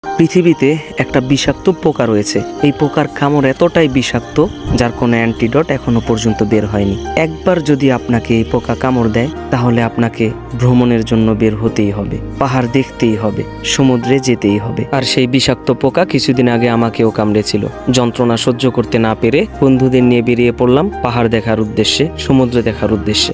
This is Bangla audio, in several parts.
পৃথিবীতে একটা বিষাক্ত পোকা রয়েছে। এই পোকার কামড় এতটাই বিষাক্ত যার কোনো অ্যান্টিডট এখনো পর্যন্ত বের হয়নি। একবার যদি আপনাকে এই পোকা কামড় দেয় তাহলে আপনাকে ভ্রমণের জন্য বের হতেই হবে, পাহাড় দেখতেই হবে, সমুদ্রে যেতেই হবে। আর সেই বিষাক্ত পোকা কিছুদিন আগে আমাকেও কামড়েছিল। যন্ত্রণা সহ্য করতে না পেরে বন্ধুদের নিয়ে বেরিয়ে পড়লাম পাহাড় দেখার উদ্দেশ্যে, সমুদ্র দেখার উদ্দেশ্যে।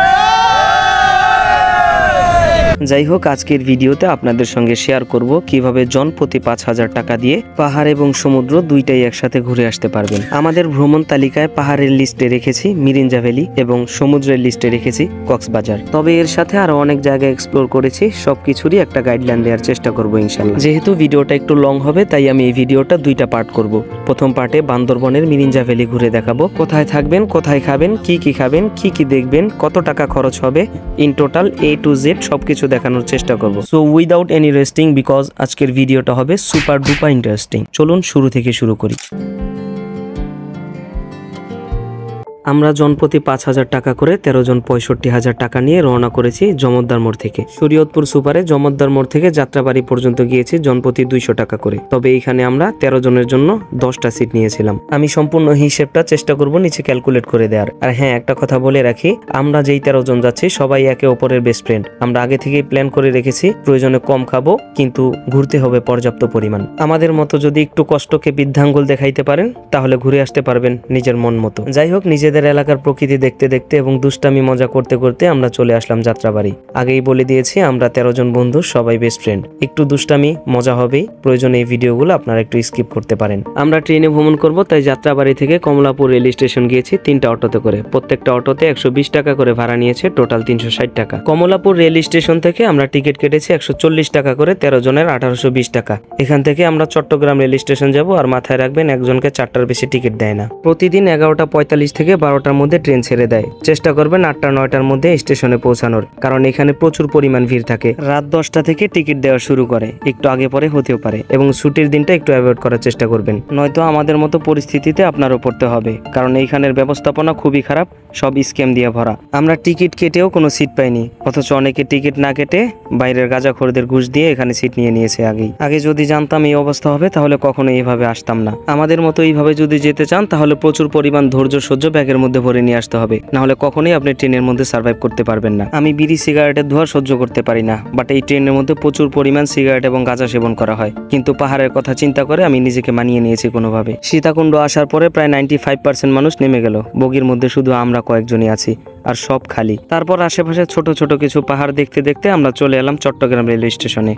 যাই হোক, আজকের ভিডিওতে আপনাদের সঙ্গে শেয়ার করব কিভাবে জনপ্রতি ৫,০০০ টাকা দিয়ে পাহাড় এবং সমুদ্র দুইটাই একসাথে ঘুরে আসতে পারবেন। আমাদের ভ্রমণ তালিকায় পাহাড়ের লিস্টে রেখেছি মিরিঞ্জা ভ্যালি এবং সমুদ্রের লিস্টে রেখেছি কক্সবাজার। তবে এর সাথে আরো অনেক জায়গা এক্সপ্লোর করেছি, সবকিছুরই একটা গাইডলাইন দেওয়ার চেষ্টা করব ইনশাল্লাহ। যেহেতু ভিডিওটা একটু লং হবে তাই আমি এই ভিডিওটা দুইটা পার্ট করব। প্রথম পার্টে বান্দরবনের মিরিঞ্জা ভ্যালি ঘুরে দেখাবো, কোথায় থাকবেন, কোথায় খাবেন, কি কি খাবেন, কি কি দেখবেন, কত টাকা খরচ হবে, in total A to Z সবকিছু দেখানোর চেষ্টা করব। So without any resting, because আজকের ভিডিওটা হবে সুপার ডুপার ইন্টারেস্টিং। চলুন শুরু থেকে শুরু করি। আমরা জনপ্রতি ৫,০০০ টাকা করে ১৩ জন ৬৫,০০০ টাকা নিয়ে রওনা করেছি জমদ্দার মোড় থেকে। শরীয়তপুর সুপারে জমদ্দার মোড় থেকে যাত্রাবাড়ি পর্যন্ত গিয়েছি জনপ্রতি ২০০ টাকা করে। তবে এইখানে আমরা ১৩ জনের জন্য 10টা সিট নিয়েছিলাম। আমি সম্পূর্ণ হিসেবটা চেষ্টা করব নিচে ক্যালকুলেট করে দেওয়ার। আর হ্যাঁ, একটা কথা বলে রাখি, আমরা যেই ১৩ জন যাচ্ছি সবাই একে অপরের বেস্ট ফ্রেন্ড। আমরা আগে থেকেই প্ল্যান করে রেখেছি, প্রয়োজনে কম খাবো কিন্তু ঘুরতে হবে পর্যাপ্ত পরিমাণ। আমাদের মতো যদি একটু কষ্টকে বৃদ্ধাঙ্গুল দেখাইতে পারেন তাহলে ঘুরে আসতে পারবেন নিজের মন মতো। যাই হোক, নিজেদের এলাকার প্রকৃতি দেখতে দেখতে এবং দুষ্টামি মজা করতে করতে আমরা চলে আসলাম যাত্রাবাড়ি। আগেই বলে দিয়েছি আমরা ১৩ জন বন্ধু, সবাই বেস্ট ফ্রেন্ড। একটু দুষ্টামি মজা হবেই, প্রয়োজনে এই ভিডিওগুলো আপনারা একটু স্কিপ করতে পারেন। আমরা ট্রেনে ভ্রমণ করব, তাই যাত্রাবাড়ি থেকে কমলাপুর রেল স্টেশন গিয়েছি 3টা অটোতে করে। প্রত্যেকটা অটোতে ১২০ টাকা করে ভাড়া নিয়েছে, টোটাল ৩৬০ টাকা। কমলাপুর রেল স্টেশন থেকে আমরা টিকিট কেটেছি ১৪০ টাকা করে, ১৩ জনের ১৮২০ টাকা। এখান থেকে আমরা চট্টগ্রাম রেল স্টেশন যাব। আর মাথায় রাখবেন, একজনকে 4টার বেশি টিকিট দেয় না। প্রতিদিন 11:৪৫ থেকে 12টার মধ্যে ট্রেন ছেড়ে দেয়। চেষ্টা করবেন 8টা-9টার মধ্যে স্টেশনে পৌঁছানোর, কারণ এখানে প্রচুর পরিমাণ ভিড় থাকে। রাত 10টা থেকে টিকিট দেওয়া শুরু করে, একটু আগে পরে হতেও পারে, এবং ছুটির দিনটা একটু অ্যাভয়েড করার চেষ্টা করবেন, নয়তো আমাদের মতো পরিস্থিতিতে আপনারও পড়তে হবে, কারণ এইখানের ব্যবস্থাপনা খুবই খারাপ, সব স্ক্যাম দিয়ে ভরা। আমরা টিকিট কেটেও কোনো সিট পাইনি, অথচ অনেকে টিকিট না কেটে বাইরের গাঁজাখোরদের ঘুষ দিয়ে এখানে সিট নিয়ে নিয়েছে। আগে যদি জানতাম এই অবস্থা হবে তাহলে কখনো এইভাবে আসতাম না। আমাদের মতো এইভাবে যদি যেতে চান তাহলে প্রচুর পরিমাণ ধৈর্য সহ্য ব্যাগের মধ্যে ভরে নিয়ে আসতে হবে, না হলে কখনোই আপনি ট্রেনের মধ্যে সার্ভাইভ করতে পারবেন না। আমি বিড়ি সিগারেটের ধোঁয়া সহ্য করতে পারি না, বাট এই ট্রেনের মধ্যে প্রচুর পরিমাণ সিগারেট এবং গাঁজা সেবন করা হয়, কিন্তু পাহাড়ের কথা চিন্তা করে আমি নিজেকে মানিয়ে নিয়েছি কোনোভাবে। সীতাকুণ্ড আসার পরে প্রায় 95% মানুষ নেমে গেল, বগির মধ্যে শুধু আমরা কয়েকজনই আছি, আর সব খালি। তারপর আশেপাশে ছোট ছোট কিছু পাহাড় দেখতে দেখতে আমরা চলে এলাম চট্টগ্রাম রেল স্টেশনে।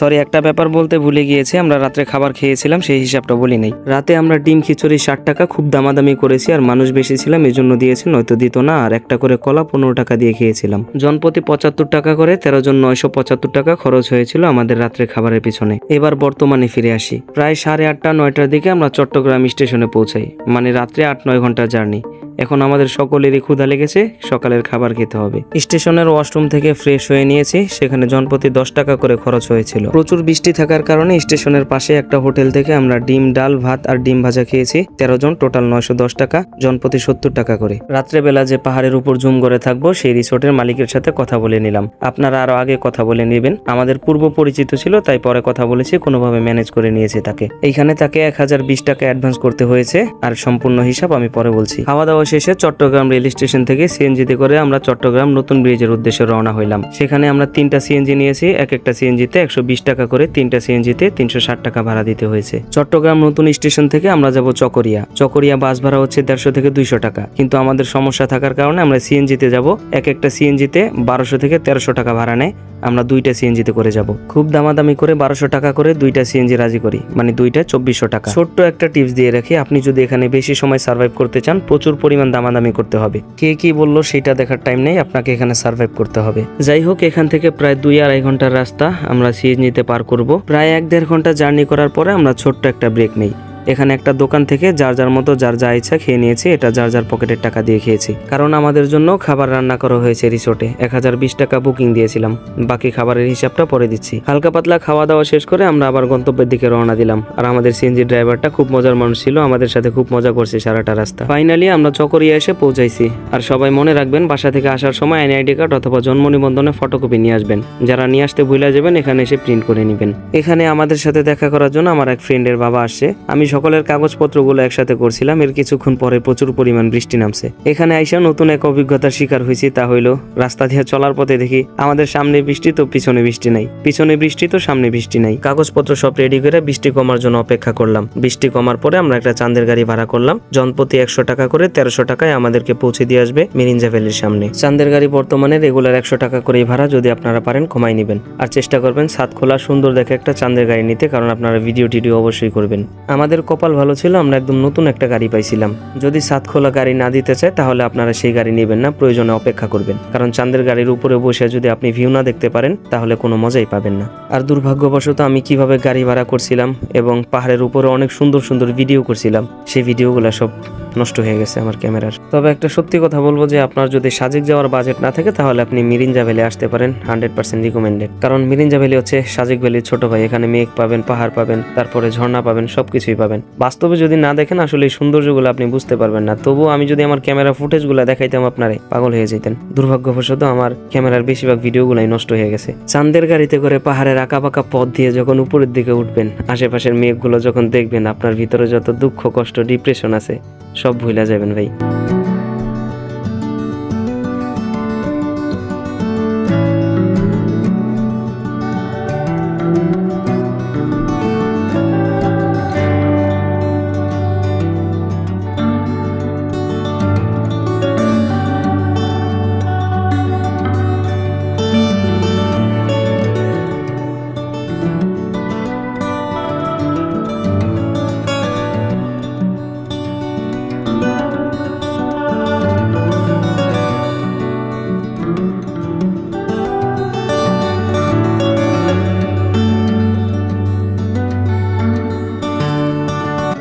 সরি, একটা ব্যাপার বলতে ভুলে গিয়েছি, আমরা রাত্রে খাবার খেয়েছিলাম, সেই হিসাবটা বলি নাই। রাতে আমরা ডিম খিচুড়ি 60 টাকা, খুব দামাদামি করেছি, আর মানুষ বেশি ছিলাম এজন্য দিয়েছে, নয়তো দিত না। আর একটা করে কলা 15 টাকা দিয়ে খেয়েছিলাম। জনপ্রতি 75 টাকা করে 13 জন 975 টাকা খরচ হয়েছিল আমাদের রাত্রে খাবারের পিছনে। এবার বর্তমানে ফিরে আসি। প্রায় 8:30-9টার দিকে আমরা চট্টগ্রাম স্টেশনে পৌঁছাই, মানে রাত্রে 8-9 ঘন্টার জার্নি। এখন আমাদের সকলেরই ক্ষুধা লেগেছে, সকালের খাবার খেতে হবে। স্টেশনের ওয়াশরুম থেকে ফ্রেশ হয়ে নিয়েছি, সেখানে জনপ্রতি 10 টাকা করে খরচ হয়েছিল। প্রচুর বৃষ্টি থাকার কারণে স্টেশনের পাশে একটা হোটেল থেকে আমরা ডিম, ডাল, ভাত আর ডিম ভাজা খেয়েছি। 13 জন, টোটাল 910 টাকা, জনপ্রতি 70 টাকা করে। রাত্রেবেলা যে পাহাড়ের উপর জুম করে থাকবো সেই রিসোর্টের মালিকের সাথে কথা বলে নিলাম। আপনারা আরো আগে কথা বলে নেবেন, আমাদের পূর্ব পরিচিত ছিল তাই পরে কথা বলেছি, কোনোভাবে ম্যানেজ করে নিয়েছি তাকে। এইখানে তাকে 1020 টাকা অ্যাডভান্স করতে হয়েছে, আর সম্পূর্ণ হিসাব আমি পরে বলছি। খাওয়া দাওয়া শেষে চট্টগ্রাম রেল স্টেশন থেকে সিএনজিতে করে আমরা চট্টগ্রাম নতুন ব্রিজের উদ্দেশ্যে রওনা হইলাম। সেখানে আমরা 3টা সিএনজি নিয়েছি, এক একটা সিএনজিতে 120 টাকা করে, 3টা সিএনজিতে 360 টাকা ভাড়া দিতে হয়েছে। চট্টগ্রাম নতুন স্টেশন থেকে আমরা যাব চকরিয়া। চকরিয়া বাস ভাড়া হচ্ছে 150 থেকে 200 টাকা, কিন্তু আমাদের সমস্যা থাকার কারণে আমরা সিএনজিতে যাব। এক একটা সিএনজিতে 1200 থেকে 1300 টাকা ভাড়া নেয়, আমরা 2টা সিএনজিতে করে যাব। খুব দামাদামি করে 1200 টাকা করে 2টা সিএনজি রাজি করি, মানে 2টা 2400 টাকা। ছোট্ট একটা টিপস দিয়ে রাখি, আপনি যদি এখানে বেশি সময় সার্ভাইভ করতে চান প্রচুর পরিমাণ দামাদামি করতে হবে। কে কি বললো সেটা দেখার টাইম নেই, আপনাকে এখানে সার্ভাইভ করতে হবে। যাই হোক, এখান থেকে প্রায় 2-2.5 ঘন্টার রাস্তা আমরা সিএনজিতে পার করব। প্রায় 1-1.5 ঘন্টা জার্নি করার পরে আমরা ছোট্ট একটা ব্রেক নেই। এখানে একটা দোকান থেকে যার যার মতো যার যা ইচ্ছা খেয়ে নিয়েছি, এটা যার যার পকেটের টাকা দিয়ে খেয়েছি। কারণ আমাদের জন্য খাবার রান্না করা হয়েছে রিসোর্টে। 1020 টাকা বুকিং দিয়েছিলাম, বাকি খাবারের হিসাবটা পরে দিচ্ছি। হালকা পাতলা খাওয়া দাওয়া শেষ করে আমরা আবার গন্তব্যের দিকে রওনা দিলাম। আর আমাদের সিএনজি ড্রাইভারটা খুব মজার মানুষ ছিল, আমাদের সাথে খুব মজা করছে সারাটা রাস্তা। ফাইনালি আমরা চকরিয়া এসে পৌঁছাইছি। আর সবাই মনে রাখবেন, বাসা থেকে আসার সময় এনআইডি কার্ড অথবা জন্ম নিবন্ধনের ফটোকপি নিয়ে আসবেন। যারা নিয়ে আসতে ভুলে যাবেন, এখানে এসে প্রিন্ট করে নেবেন। এখানে আমাদের সাথে দেখা করার জন্য আমার এক ফ্রেন্ডের বাবা আসছে। আমি সকলের কাগজপত্রগুলো একসাথে করছিলাম। এর কিছুক্ষণ পরে প্রচুর পরিমাণ বৃষ্টি নামছে। এখানে আইসা নতুন এক অভিজ্ঞতার শিকার হয়েছি। তা হইলো, রাস্তা দিয়ে চলার পথে দেখি আমাদের সামনে বৃষ্টি তো পিছনে বৃষ্টি নাই, পিছনে বৃষ্টি তো সামনে বৃষ্টি নাই। কাগজপত্র সব রেডি করে বৃষ্টি কমার জন্য অপেক্ষা করলাম। বৃষ্টি কমার পরে আমরা একটা চাঁদের গাড়ি ভাড়া করলাম। জনপ্রতি 100 টাকা করে 1300 টাকায় আমাদেরকে পৌঁছে দিয়ে আসবে মিরিঞ্জা ভ্যালির সামনে। চাঁদের গাড়ি বর্তমানে রেগুলার 100 টাকা করেই ভাড়া, যদি আপনারা পারেন কমাই নেবেন। আর চেষ্টা করবেন সাতখোলা সুন্দর দেখে একটা চাঁদের গাড়ি নিতে, কারণ আপনারা ভিডিও টিডিও অবশ্যই করবেন। আমাদের কপাল ভালো ছিল, আমরা একদম নতুন একটা গাড়ি পাইছিলাম। যদি সাতখোলা গাড়ি না দিতে চায় তাহলে আপনারা সেই গাড়ি নেবেন না, প্রয়োজনে অপেক্ষা করবেন। কারণ চাঁদের গাড়ির উপরে বসে যদি আপনি ভিউ না দেখতে পারেন তাহলে কোনো মজাই পাবেন না। আর দুর্ভাগ্যবশত আমি কিভাবে গাড়ি ভাড়া করছিলাম এবং পাহাড়ের উপরে অনেক সুন্দর সুন্দর ভিডিও করছিলাম, সেই ভিডিওগুলো সব নষ্ট হয়ে গেছে আমার ক্যামেরার। তবে একটা সত্যি কথা বলবো যে আপনার যদি সাজেক যাওয়ার বাজেট না থাকে তাহলে আপনি মিরিঞ্জা ভ্যালি আসতে পারেন, 100% রিকমেন্ডেড। কারণ মিরিঞ্জা ভ্যালি হচ্ছে সাজেক ভ্যালির ছোট ভাই। এখানে মেঘ পাবেন, পাহাড় পাবেন, তারপরে ঝর্ণা পাবেন, সবকিছুই পাবেন। বাস্তবে যদি না দেখেন আসলে এই সৌন্দর্যগুলো আপনি বুঝতে পারবেন না। তবুও আমি যদি আমার ক্যামেরা ফুটেজগুলো দেখাইতাম আপনারে পাগল হয়ে যেতেন। দুর্ভাগ্যবশত আমার ক্যামেরার বেশিরভাগ ভিডিওগুলাই নষ্ট হয়ে গেছে। চাঁদের গাড়িতে করে পাহাড়ের আঁকাবাঁকা পথ দিয়ে যখন উপরের দিকে উঠবেন, আশেপাশের মেঘগুলো যখন দেখবেন, আপনার ভিতরে যত দুঃখ কষ্ট ডিপ্রেশন আছে সব ভুলে যাবেন ভাই।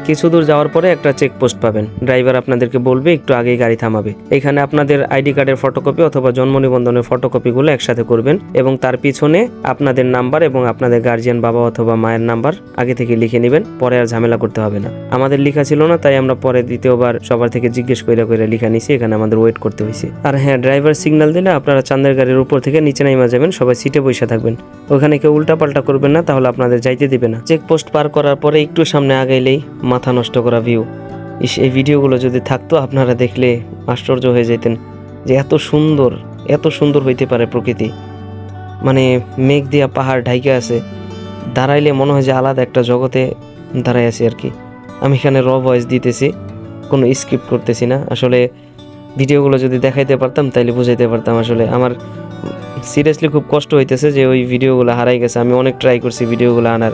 কিছু দূর যাওয়ার পরে একটা চেকপোস্ট পাবেন। ড্রাইভার আপনাদেরকে বলবে একটু আগেই গাড়ি থামাবে। এখানে আপনাদের আইডি কার্ডের ফটোকপি অথবা জন্ম নিবন্ধনের ফটোকপিগুলো একসাথে করবেন এবং তার পিছনে আপনাদের নাম্বার এবং আপনাদের গার্জিয়ান বাবা অথবা মায়ের নাম্বার আগে থেকে লিখে নেবেন। পরে আর ঝামেলা করতে হবে না। আমাদের লেখা ছিল না, তাই আমরা পরে দ্বিতীয়বার সবার থেকে জিজ্ঞেস করে লিখা নিছি। এখানে আমাদের ওয়েট করতে হয়েছে। আর হ্যাঁ, ড্রাইভার সিগন্যাল দিলে আপনারা চাঁদের গাড়ির উপর থেকে নিচে নাইমা যাবেন। সবাই সিটে বসে থাকবেন, ওখানে কেউ উল্টা পাল্টা করবেন না, তাহলে আপনাদের যাইতে দিবে না। চেকপোস্ট পার করার পরে একটু সামনে আগাইলেই মাথা নষ্ট করা ভিউ। এই ভিডিওগুলো যদি থাকতো আপনারা দেখলে আশ্চর্য হয়ে যেতেন যে এত সুন্দর হইতে পারে প্রকৃতি। মানে মেঘ দিয়া পাহাড় ঢাইকে আছে, দাঁড়াইলে মনে হয় যে আলাদা একটা জগতে দাঁড়াই আছি আর কি। আমি এখানে র ভয়েস দিতেছি, কোনো স্ক্রিপ্ট করতেছি না। আসলে ভিডিওগুলো যদি দেখাইতে পারতাম তাইলে বুঝাইতে পারতাম। আসলে আমার সিরিয়াসলি খুব কষ্ট হইতেছে যে ওই ভিডিওগুলো হারাই গেছে। আমি অনেক ট্রাই করছি ভিডিওগুলো আনার,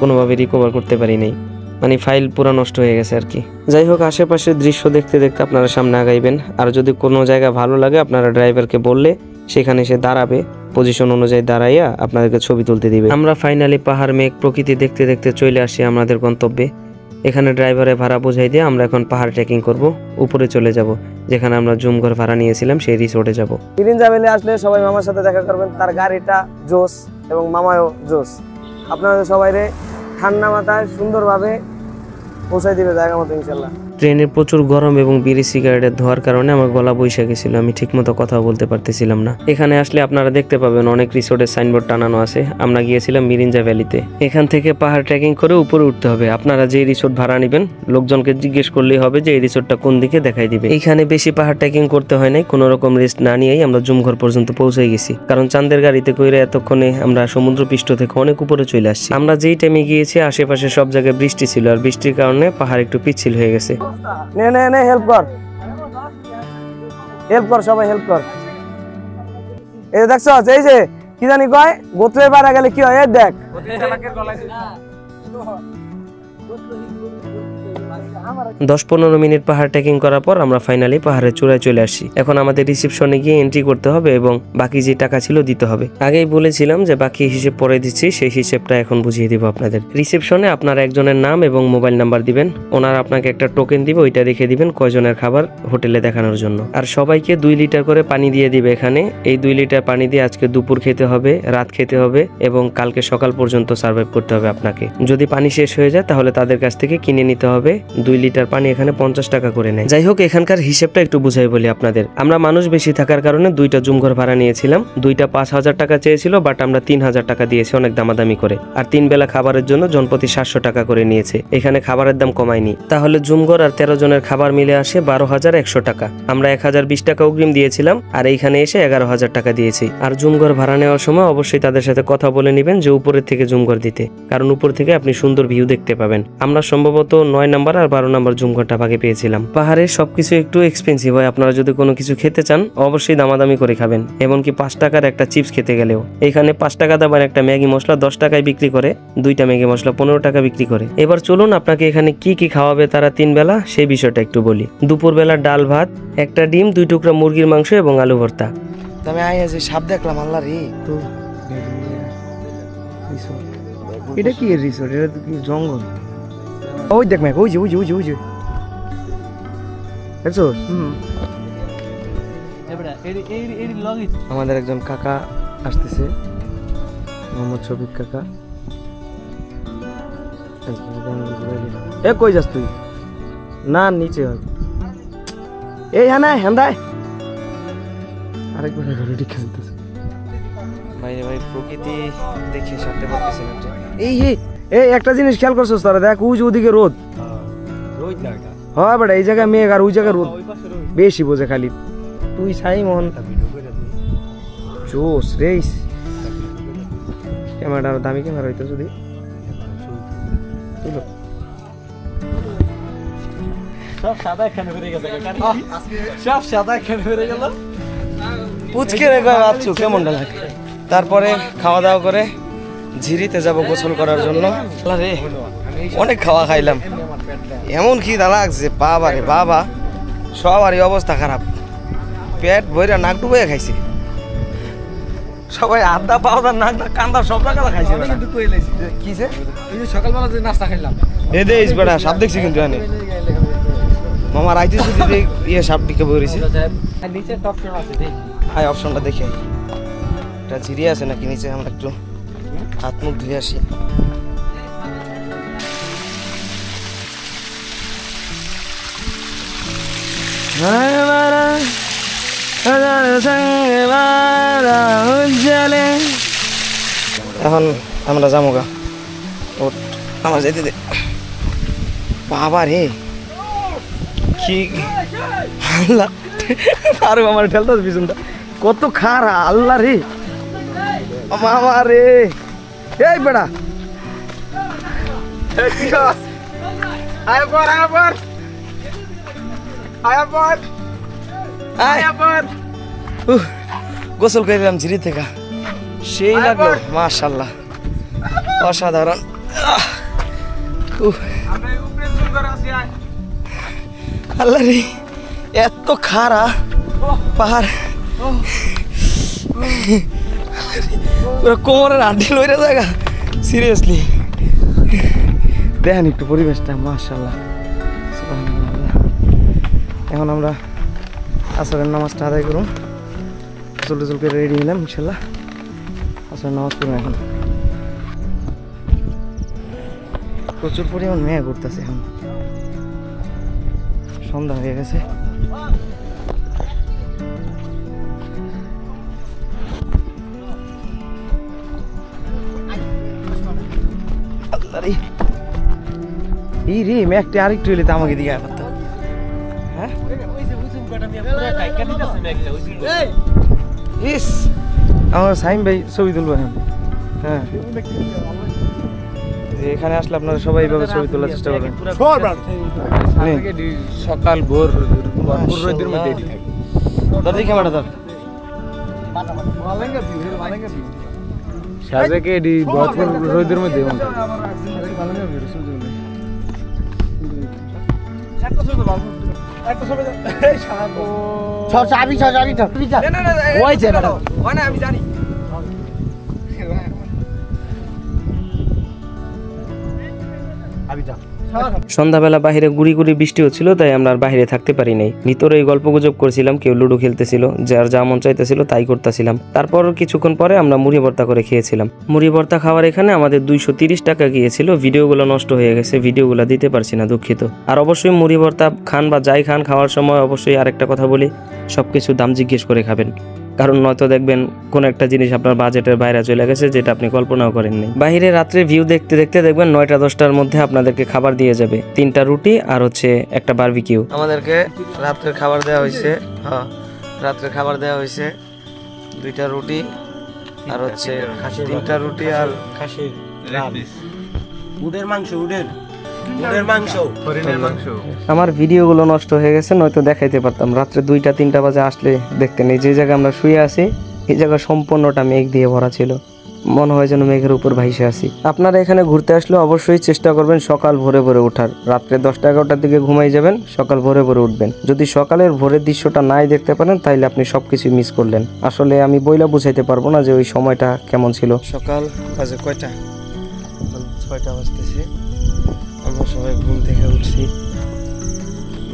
কোনোভাবে রিকভার করতে পারি নাই। মানে ফাইল পুরো নষ্ট হয়ে গেছে আর কি। যাই হোক, আশেপাশের দৃশ্য দেখতে দেখতে আপনারা সামনে আগাইবেন। আর যদি কোনো জায়গা ভালো লাগে আপনারা ড্রাইভারকে বললে সেখানে সে দাঁড়াবে, পজিশন অনুযায়ী দাঁড়াইয়া আপনাদেরকে ছবি তুলতে দিবে। আমরা ফাইনালি পাহাড় মেঘ প্রকৃতি দেখতে দেখতে চলে আসি আমাদের গন্তব্যে। এখানে ড্রাইভারের ভাড়া বোঝাই দিয়ে আমরা এখন পাহাড় ট্রেকিং করব, উপরে চলে যাব, যেখানে আমরা জুম ঘর ভাড়া নিয়েছিলাম সেই রিসোর্টে যাব। মিরিঞ্জা ভ্যালি আসলে সবাই মামার সাথে দেখা করবেন, তার গাড়িটা জোস এবং মামাও জোস। আপনাদের সবাইরে ঠান্ডা মাথায় সুন্দরভাবে পৌঁছাই দিবে জায়গা মতো ইনশাল্লাহ। ট্রেনের প্রচুর গরম এবং বিড়ি সিগারেটের ধোয়ার কারণে আমার গলা বৈশা গেছিল, আমি ঠিকমতো কথা বলতে পারতেছিলাম না। এখানে আসলে আপনারা দেখতে পাবেন অনেক রিসোর্টের সাইনবোর্ড টানানো আছে। আমরা গিয়েছিলাম মিরিঞ্জা ভ্যালিতে। এখান থেকে পাহাড় ট্রেকিং করে উপরে উঠতে হবে। আপনারা যে রিসোর্ট ভাড়া নেবেন লোকজনকে জিজ্ঞেস করলেই হবে যে এই রিসোর্টটা কোন দিকে, দেখাই দিবে। এখানে বেশি পাহাড় ট্রেকিং করতে হয় নাই, কোনো রকম রেস্ট না নিয়েই আমরা জুমঘর পর্যন্ত পৌঁছে গেছি। কারণ চাঁদের গাড়িতে কইরে এতক্ষণে আমরা সমুদ্র পৃষ্ঠ থেকে অনেক উপরে চলে আসছি। আমরা যেই টাইমে গিয়েছি আশেপাশে সব জায়গায় বৃষ্টি ছিল, আর বৃষ্টির কারণে পাহাড় একটু পিচ্ছিল হয়ে গেছে। নে হেল্প কর সবাই হেল্প কর। এই দেখছো এই যে কি জানি কয় গোত্রে পারা গেলে কি হয়, দেখ 10-15 মিনিট পাহাড় ট্রেকিং করার পর আমরা ফাইনালি পাহাড়ের চূড়ায় চলে আসছি। এখন আমাদের রিসেপশনে গিয়ে এন্ট্রি করতে হবে এবং বাকি যে টাকা ছিল দিতে হবে। আগেই বলেছিলাম যে বাকি হিসেব পরে দিচ্ছি, সেই হিসেবটা এখন বুঝিয়ে দিব আপনাদের। রিসেপশনে আপনার একজনের নাম এবং মোবাইল নাম্বার দিবেন, ওনারা আপনাকে একটা টোকেন দিবে, ওইটা রেখে দিবেন কয়জনের খাবার হোটেলে দেখানোর জন্য। আর সবাইকে 2 লিটার করে পানি দিয়ে দিবে এখানে। এই 2 লিটার পানি দিয়ে আজকে দুপুর খেতে হবে, রাত খেতে হবে এবং কালকে সকাল পর্যন্ত সার্ভাইভ করতে হবে আপনাকে। যদি পানি শেষ হয়ে যায় তাহলে তাদের কাছ থেকে কিনে নিতে হবে। 2 লিটার পানি এখানে 50 টাকা করে নেয়। যাই হোক, এখানকার হিসেবটা একটু বুঝাই বলি আপনাদের। আমরা মানুষ বেশি থাকার কারণে 2টা জুমঘর ভাড়া নিয়েছিলাম। 2টা 5000 টাকা চেয়েছিল, বাট আমরা 3000 টাকা দিয়েছি অনেক দামাদামি করে। আর 3 বেলা খাবারের জন্য জনপ্রতি 700 টাকা করে নিয়েছে। এখানে খাবারের দাম কমায়নি। তাহলে জুমঘর আর 13 জনের খাবার মিলে আসে 12,100 টাকা। আমরা 1020 টাকা অগ্রিম দিয়েছিলাম আর এইখানে এসে 11,000 টাকা দিয়েছি। আর জুমঘর ভাড়া নেওয়ার সময় অবশ্যই তাদের সাথে কথা বলে নেবেন যে উপরের থেকে জুমঘর দিতে, কারণ উপর থেকে আপনি সুন্দর ভিউ দেখতে পাবেন। আমরা সম্ভবত 9 নাম্বার আর 12 নাম্বার জুমঘরটা ভাগে পেয়েছিলাম। পাহাড়ে সবকিছু একটু এক্সপেন্সিভ হয়। আপনারা যদি কোনো কিছু খেতে চান অবশ্যই দামাদামি করে খাবেন, এমনকি 5 টাকার একটা চিপস খেতে গেলেও। এখানে 5 টাকা দামের একটা ম্যাগি মশলা 10 টাকায় বিক্রি করে, 2টা ম্যাগি মশলা 15 টাকা বিক্রি করে। এবার চলুন আপনাকে এখানে কি কি খাওয়াবে তারা 3 বেলা সেই বিষয়টা একটু বলি। দুপুর বেলা ডাল ভাত, একটা ডিম, 2 টুকরা মুরগির মাংস এবং আলু ভর্তা। আমি আই যে সাপ দেখলাম, আল্লাহ রে। তো এটা কি রিসোর্ট? এটা তো কি জঙ্গল? ওই দেখ ম্যাক, ওই যে দেখছো? আমাদের একজন কাকা আসতেছে, মোহাম্মদ শফিক কাকা। এ কই যাস তুই? না নিচে হয় এই হ্যাঁ না হ্যান্দায় আরেকবার রুটি খেলতেছে। ভাই প্রকৃতি দেখে সারতে পারতেছি না। এই একটা জিনিস খেয়াল করছিস তারা? দেখ ওই যে ওদিকে রোদ, হ্যাঁ বেটা এই জায়গায় মেঘ আর ওই জায়গায় রোদ। বেশি বোঝে খালি তুই সাই মোহন জোস রেস। ক্যামেরার দামি ক্যামেরা হইতো যদি সব সাদা এখানে হয়ে গেছে, সব সাদা এখানে হয়ে গেল। পুচকে রে ভাবছো কেমনটা লাগে। তারপরে খাওয়া দাওয়া করে ঝিরিতে যাব গোসল করার জন্য। রে অনেক খাওয়া খাইলাম, এমন খিদা লাগছে বাবা রে বাবা, সবারই অবস্থা খারাপ। পেট ভইরা নাক ডুবে খাইছে সবাই, আদা পাউডার নাক কান্দা সব জায়গা খাইছে। কিসে সকালবেলা যে নাস্তা খাইলাম এ দেশ বেড়া সাপ দেখছি কিন্তু এনে মামা রাইতে শুধু ইয়ে সাপ দিকে বইরেছে। নিচে অপশন আছে, হাই অপশনটা দেখে এটা ঝিরি আছে নাকি নিচে, আমরা একটু হাত মুখ ধুয়ে আসি। এখন আমরা যামুগা, ওট আমার যেতে দে। বাবা রে কি আল্লাহ, আরো আমার ঠেলতে পিছনটা কত খারা, আল্লাহ রে মামা রে। এই বেড়া গোসল করে দিলাম ঝিরি থেকে, সেই লাগলো মাশাআল্লাহ, অসাধারণ। আল্লাহ রে এত খারা পাহাড়, কোমরের আড্ডি লইরা জায়গা, সিরিয়াসলি দেখেন একটু পরিবেশটা মাশাআল্লাহ সুবহানাল্লাহ। এখন আমরা আসরের নামাজটা আদায় করুন, গোসল টোসল করে রেডি হলাম, ইনশাল্লাহ আসরের নামাজ করুন। এখন প্রচুর পরিমাণ মেঘ উঠতেছে, এখন সন্ধ্যা হয়ে গেছে। এই রে মেঘটা আরেকটু এলে তো আমাকে দিকে পারতো। হ্যাঁ ইস আমার সাইম ভাই ছবি তুলবো এখন। হ্যাঁ এখানে আসলে আপনারা সবাই এইভাবে ছবি তোলার চেষ্টা করবেন। সকাল ভোর রোদের মধ্যে ধর দেখি ক্যামেরা ধর। সাজেকে এডি ভরপুর রোদের মধ্যে সন্ধ্যাবেলা বাইরে গুড়ি গুড়ি বৃষ্টি হচ্ছিল, তাই আমরা আর বাইরে থাকতে পারি নাই। ভিতরে এই গল্প গুজব করছিলাম, কেউ লুডো খেলতেছিল, যার যা মন চাইতেছিল তাই করতেছিলাম। তারপর কিছুক্ষণ পরে আমরা মুড়ি ভর্তা করে খেয়েছিলাম। মুড়ি ভর্তা খাওয়ার এখানে আমাদের 230 টাকা গিয়েছিল। ভিডিওগুলো নষ্ট হয়ে গেছে, ভিডিওগুলো দিতে পারছি না, দুঃখিত। আর অবশ্যই মুড়ি ভর্তা খান বা যাই খান, খাওয়ার সময় অবশ্যই আরেকটা কথা বলি, সবকিছু দাম জিজ্ঞেস করে খাবেন, কারণ নয়তো দেখবেন কোন একটা জিনিস আপনার বাজেটের বাইরে চলে গেছে, যেটা আপনি কল্পনাও করেননি। বাইরে রাত্রে ভিউ দেখতে দেখতে দেখবেন 9টা-10টার মধ্যে আপনাদেরকে খাবার দিয়ে যাবে, 3টা রুটি আর হচ্ছে একটা বারবিকিউ। আমাদেরকে রাত্রের খাবার দেওয়া হয়েছে। হ্যাঁ, রাত্রের খাবার দেওয়া হয়েছে 2টা রুটি আর হচ্ছে 3টা রুটি আর খাসির উটের মাংস, উটের মাংস, হরিণের মাংস। আমার ভিডিওগুলো নষ্ট হয়ে গেছে, নয়তো দেখাইতে পারতাম। রাত্রে 2টা-3টা বাজে আসলে দেখতে নেই, যে জায়গায় আমরা শুয়ে আছি এই জায়গা সম্পূর্ণটা মেঘ দিয়ে ভরা ছিল, মনে হয় যেন মেঘের উপর ভাইসে আছি। আপনারা এখানে ঘুরতে আসলে অবশ্যই চেষ্টা করবেন সকাল ভোরে ভোরে ওঠার। রাত্রে 10টা-11টার দিকে ঘুমাই যাবেন, সকাল ভোরে ভোরে উঠবেন। যদি সকালের ভোরের দৃশ্যটা নাই দেখতে পারেন তাইলে আপনি সবকিছু মিস করলেন। আসলে আমি বইলা বুঝাইতে পারবো না যে ওই সময়টা কেমন ছিল। সকাল বাজে কয়টা? 6টা বাজতেছে। আমরা সবাই ঘুম থেকে উঠছি।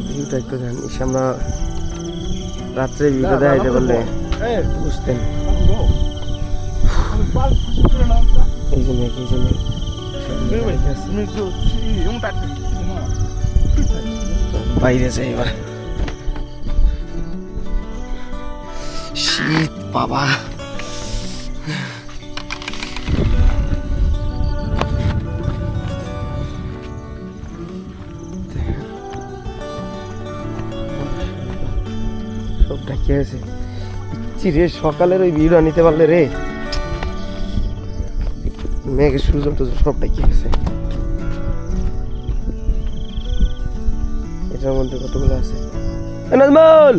ভিউটা একটু জানিস, আমরা রাত্রে ভিউটা দেখাইতে পারলে বুঝতেন। এই যে মেঘ, এই যে মেঘ, বাইরে যাই এবার। শীত বাবা, সব ঢাকি আছে। রে সকালের ওই ভিউটা নিতে পারলে রে, মেঘের সূর্য তো সব ঢাকি আছে। এটার মধ্যে কতগুলো আছে? নাজমুল,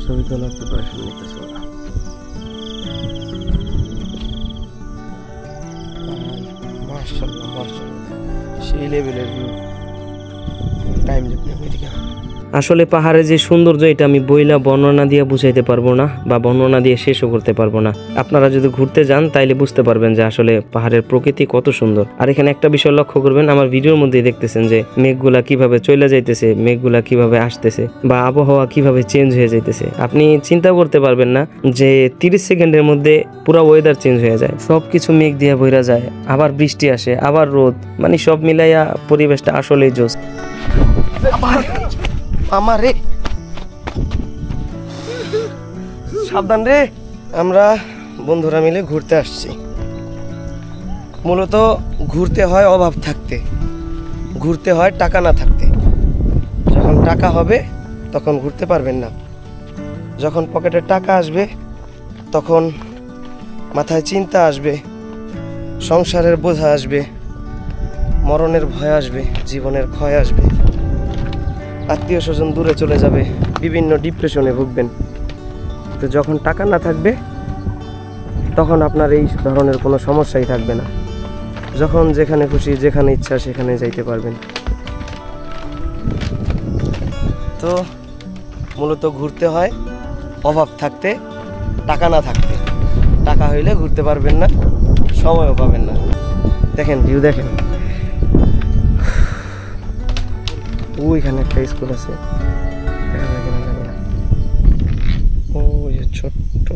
ছবি তোলার প্রিপারেশন নিতেছে ওরা। মাশাআল্লাহ, মাশাআল্লাহ, সেই লেভেলের ভিউ। Time lapse America. আসলে পাহাড়ে যে সৌন্দর্য, এটা আমি বইলা বর্ণনা দিয়ে বুঝাইতে পারবো না, বা বর্ণনা দিয়ে শেষও করতে পারবো না। আপনারা যদি ঘুরতে যান তাইলে বুঝতে পারবেন যে আসলে পাহাড়ের প্রকৃতি কত সুন্দর। আর এখানে একটা বিষয় লক্ষ্য করবেন, আমার ভিডিওর মধ্যে দেখতেছেন যে মেঘগুলা কিভাবে চলে যাইতেছে, মেঘগুলা কিভাবে আসতেছে, বা আবহাওয়া কিভাবে চেঞ্জ হয়ে যাইতেছে। আপনি চিন্তা করতে পারবেন না যে 30 সেকেন্ডের মধ্যে পুরো ওয়েদার চেঞ্জ হয়ে যায়, সবকিছু মেঘ দিয়ে ভইরা যায়, আবার বৃষ্টি আসে, আবার রোদ, মানে সব মিলাইয়া পরিবেশটা আসলেই জোস। আমার রে, সাবধান রে। আমরা বন্ধুরা মিলে ঘুরতে আসছি। মূলত ঘুরতে হয় অভাব থাকতে, ঘুরতে হয় টাকা না থাকতে। যখন টাকা হবে তখন ঘুরতে পারবেন না। যখন পকেটে টাকা আসবে তখন মাথায় চিন্তা আসবে, সংসারের বোঝা আসবে, মরণের ভয় আসবে, জীবনের ক্ষয় আসবে, আত্মীয় স্বজন দূরে চলে যাবে, বিভিন্ন ডিপ্রেশনে ভুগবেন। তো যখন টাকা না থাকবে তখন আপনার এই ধরনের কোনো সমস্যাই থাকবে না। যখন যেখানে খুশি, যেখানে ইচ্ছা সেখানে যাইতে পারবেন। তো মূলত ঘুরতে হয় অভাব থাকতে, টাকা না থাকতে। টাকা হইলে ঘুরতে পারবেন না, সময়ও পাবেন না। দেখেন ভিউ দেখেন, ওইখানে একটা স্কুল আছে, ওই ছোট্ট।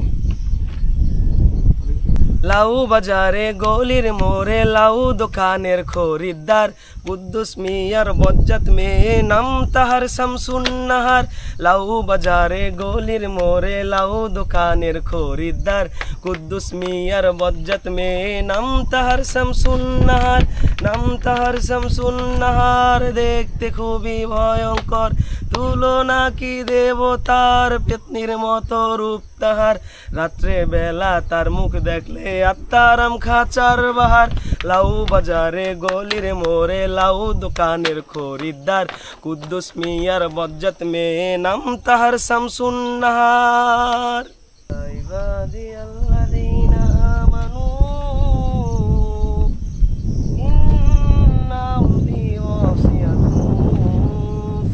লাউ বাজারে গলির মোড়ে লাউ দোকানের খরিদ্দার, কুদ্দুস মিয়ার বজ্জাত মেয়ে নাম তাহার শামসুন্নাহার। লাউ বাজারে গলির মোড়ে লাউ দোকানের খরিদ্দার, কুদ্দুস মিয়ার বজ্জাত মেয়ে নাম তাহার শামসুন্নাহার, নাম তাহার শামসুন্নাহার। দেখতে খুবই ভয়ঙ্কর, তুলনা কি দেবতার, পেতনির মতো রূপ তাহার। রাত্রে বেলা তার মুখ দেখলে আত্মারাম খাঁচার বাহার। লাউ বাজারে গলির মোড়ে লাউ দোকানের খরিদ্দার, কুদ্দুস মিয়ার বজ্জাত মেয়ে নাম তাহার শামসুন্নাহার। عبادي الذين آمنوا إن أرضي واسعة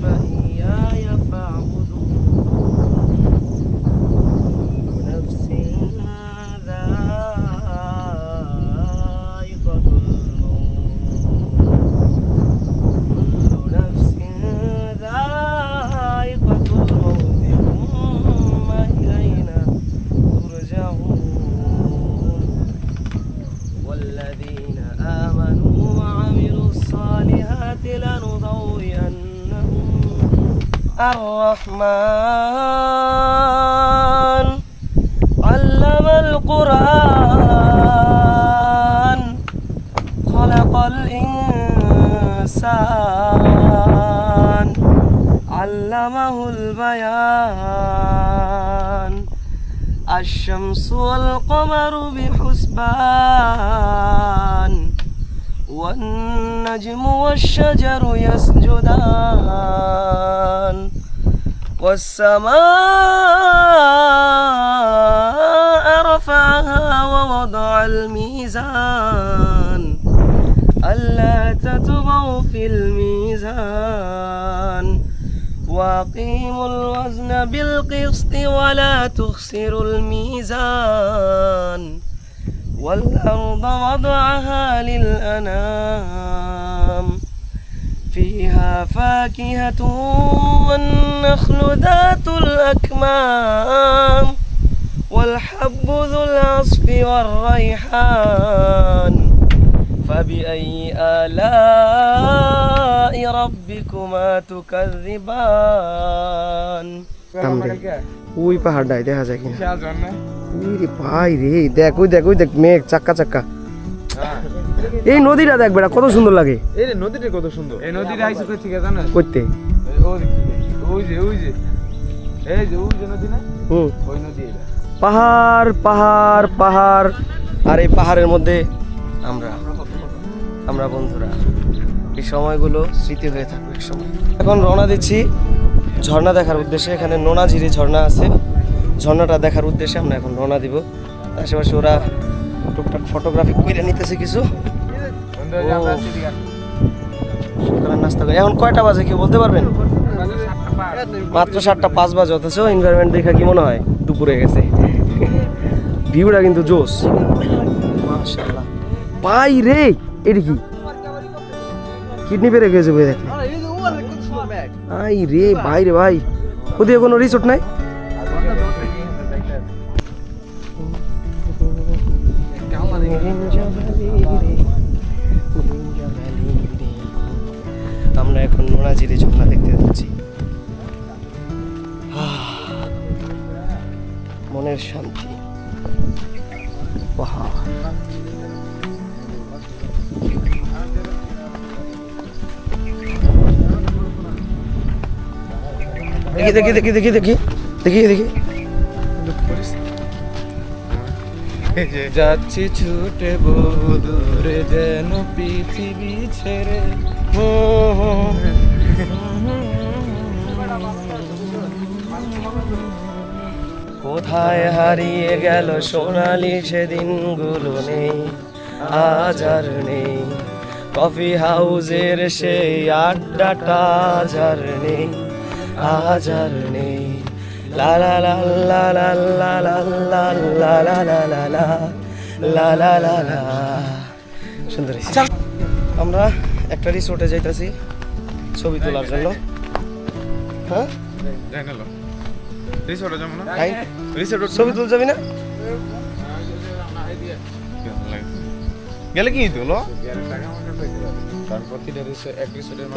فإياي فاعبدون نفس ذائقة الموت نفس ذائقة الموت ثم إلينا ترجعون والذين آمنوا وعملوا الصالحات لنضوئنهم الرحمن علم القرآن خلق الإنسان علمه البيان الشمس والقمر بحسبان والنجم والشجر يسجدان والسماء رفعها ووضع الميزان ألا تطغوا في الميزان وأقيموا الوزن بالقسط ولا تخسروا الميزان والأرض وضعها للأنام فيها فاكهة والنخل ذات الأكمام والحب ذو العصف والريحان فبأي آلاء ربكما تكذبان ওই পাহাড়টাই দেখা যায় কিনা ওই রে ভাই রে দেখ ওই দেখ ওই দেখ মেঘ চাক্কা চাক্কা এই নদীটা দেখ বেটা কত সুন্দর লাগে এই রে নদীটা কত সুন্দর এই নদীটা আইছে তো ঠিক আছে জানেন করতে ওই যে এই যে ওই যে নদী না ওই নদী এটা পাহাড় পাহাড় পাহাড় আর এই পাহাড়ের মধ্যে আমরা বন্ধুরা এই সময়গুলো স্মৃতি হয়ে থাকবে এক সময়। এখন রওনা দিচ্ছি ঝর্ণা দেখার উদ্দেশ্যে। এখানে নোনাঝিরি ঝর্ণা আছে, ঝর্ণাটা দেখার উদ্দেশ্যে আমরা এখন রওনা দিব। আশেপাশে ওরা টুকটাক ফটোগ্রাফি করে নিতেছে কিছু। সকালের নাস্তা করে এখন কয়টা বাজে কেউ বলতে পারবেন? মাত্র 7:05 বাজে, অথচ এনভায়রনমেন্ট দেখা কি মনে হয় দুপুরে গেছে। ভিউটা কিন্তু জোস মাশাআল্লাহ। ভাই রে এটা কি কিডনি বেড়ে গেছে ভাই, দেখলে আই রে ভাই রে ভাই। ওদিকে কোনো রিসোর্ট নাই? আমরা এখন নোনাঝিরি ঝর্ণা দেখতে যাচ্ছি। মনের শান্তি। দেখি দেখি দেখি দেখি দেখি দেখি দেখি যাচ্ছি ছুটে দূরে যেন পৃথিবী ছেড়ে। কোথায় হারিয়ে গেল সোনালি সেদিনগুলো নেই, আজ আর নেই। কফি হাউসের সেই আড্ডাটা আজ আর নেই, আজ আর নেই। লা লা লা লা লা লা লা লা লা লা লা লা লা লা লা লা লা। সুন্দর। আমরা একটা রিসোর্টে যাইতেছি ছবি তোলার জন্য। হ্যাঁ ছবি তুলতে যাবি না? গেলে কি তোলো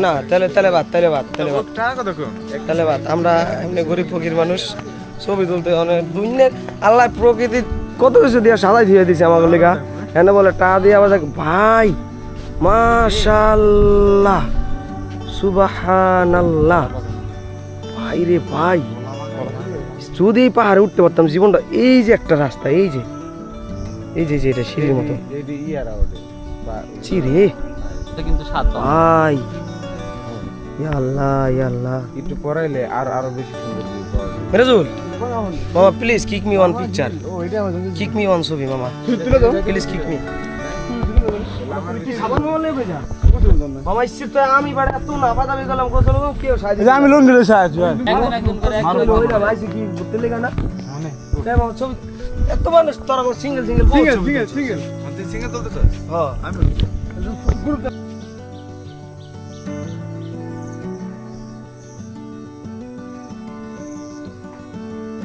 না, তাহলে বাদ। আমরা এমনি গরিব ফকির মানুষ, ছবি তুলতে অনেক দুনিয়ার আল্লাহ প্রকৃতি কত কিছু দিয়ে সাজাই দিয়ে দিছে আমাকে লেখা। এনে বলে টা দিয়ে আবার ভাই মাশাআল্লাহ সুবহানাল্লাহ। ভাই রে ভাই, যদি পাহাড়ে উঠতে পারতাম জীবনটা। এই যে একটা রাস্তা, এই যে এটা সিঁড়ির মতো চিরে ভাই। ইয়া আল্লাহ ইয়া আল্লাহ, একটু পরাইলে আরো বেশি সুন্দর। মেরাজুল মামা please kick me one picture, kick me one ছবি মামা, প্লিজ কিক মি। মামা ইচ্ছে তো আমি বাড়ি এত না বাদামি গেলাম গোসল কেউ সাহায্য আমি লোন দিলে সাহায্য কি ঘুরতে লেগে না ছবি এত মানুষ তোরা সিঙ্গেল সিঙ্গেল সিঙ্গেল তুলতে চাস? হ্যাঁ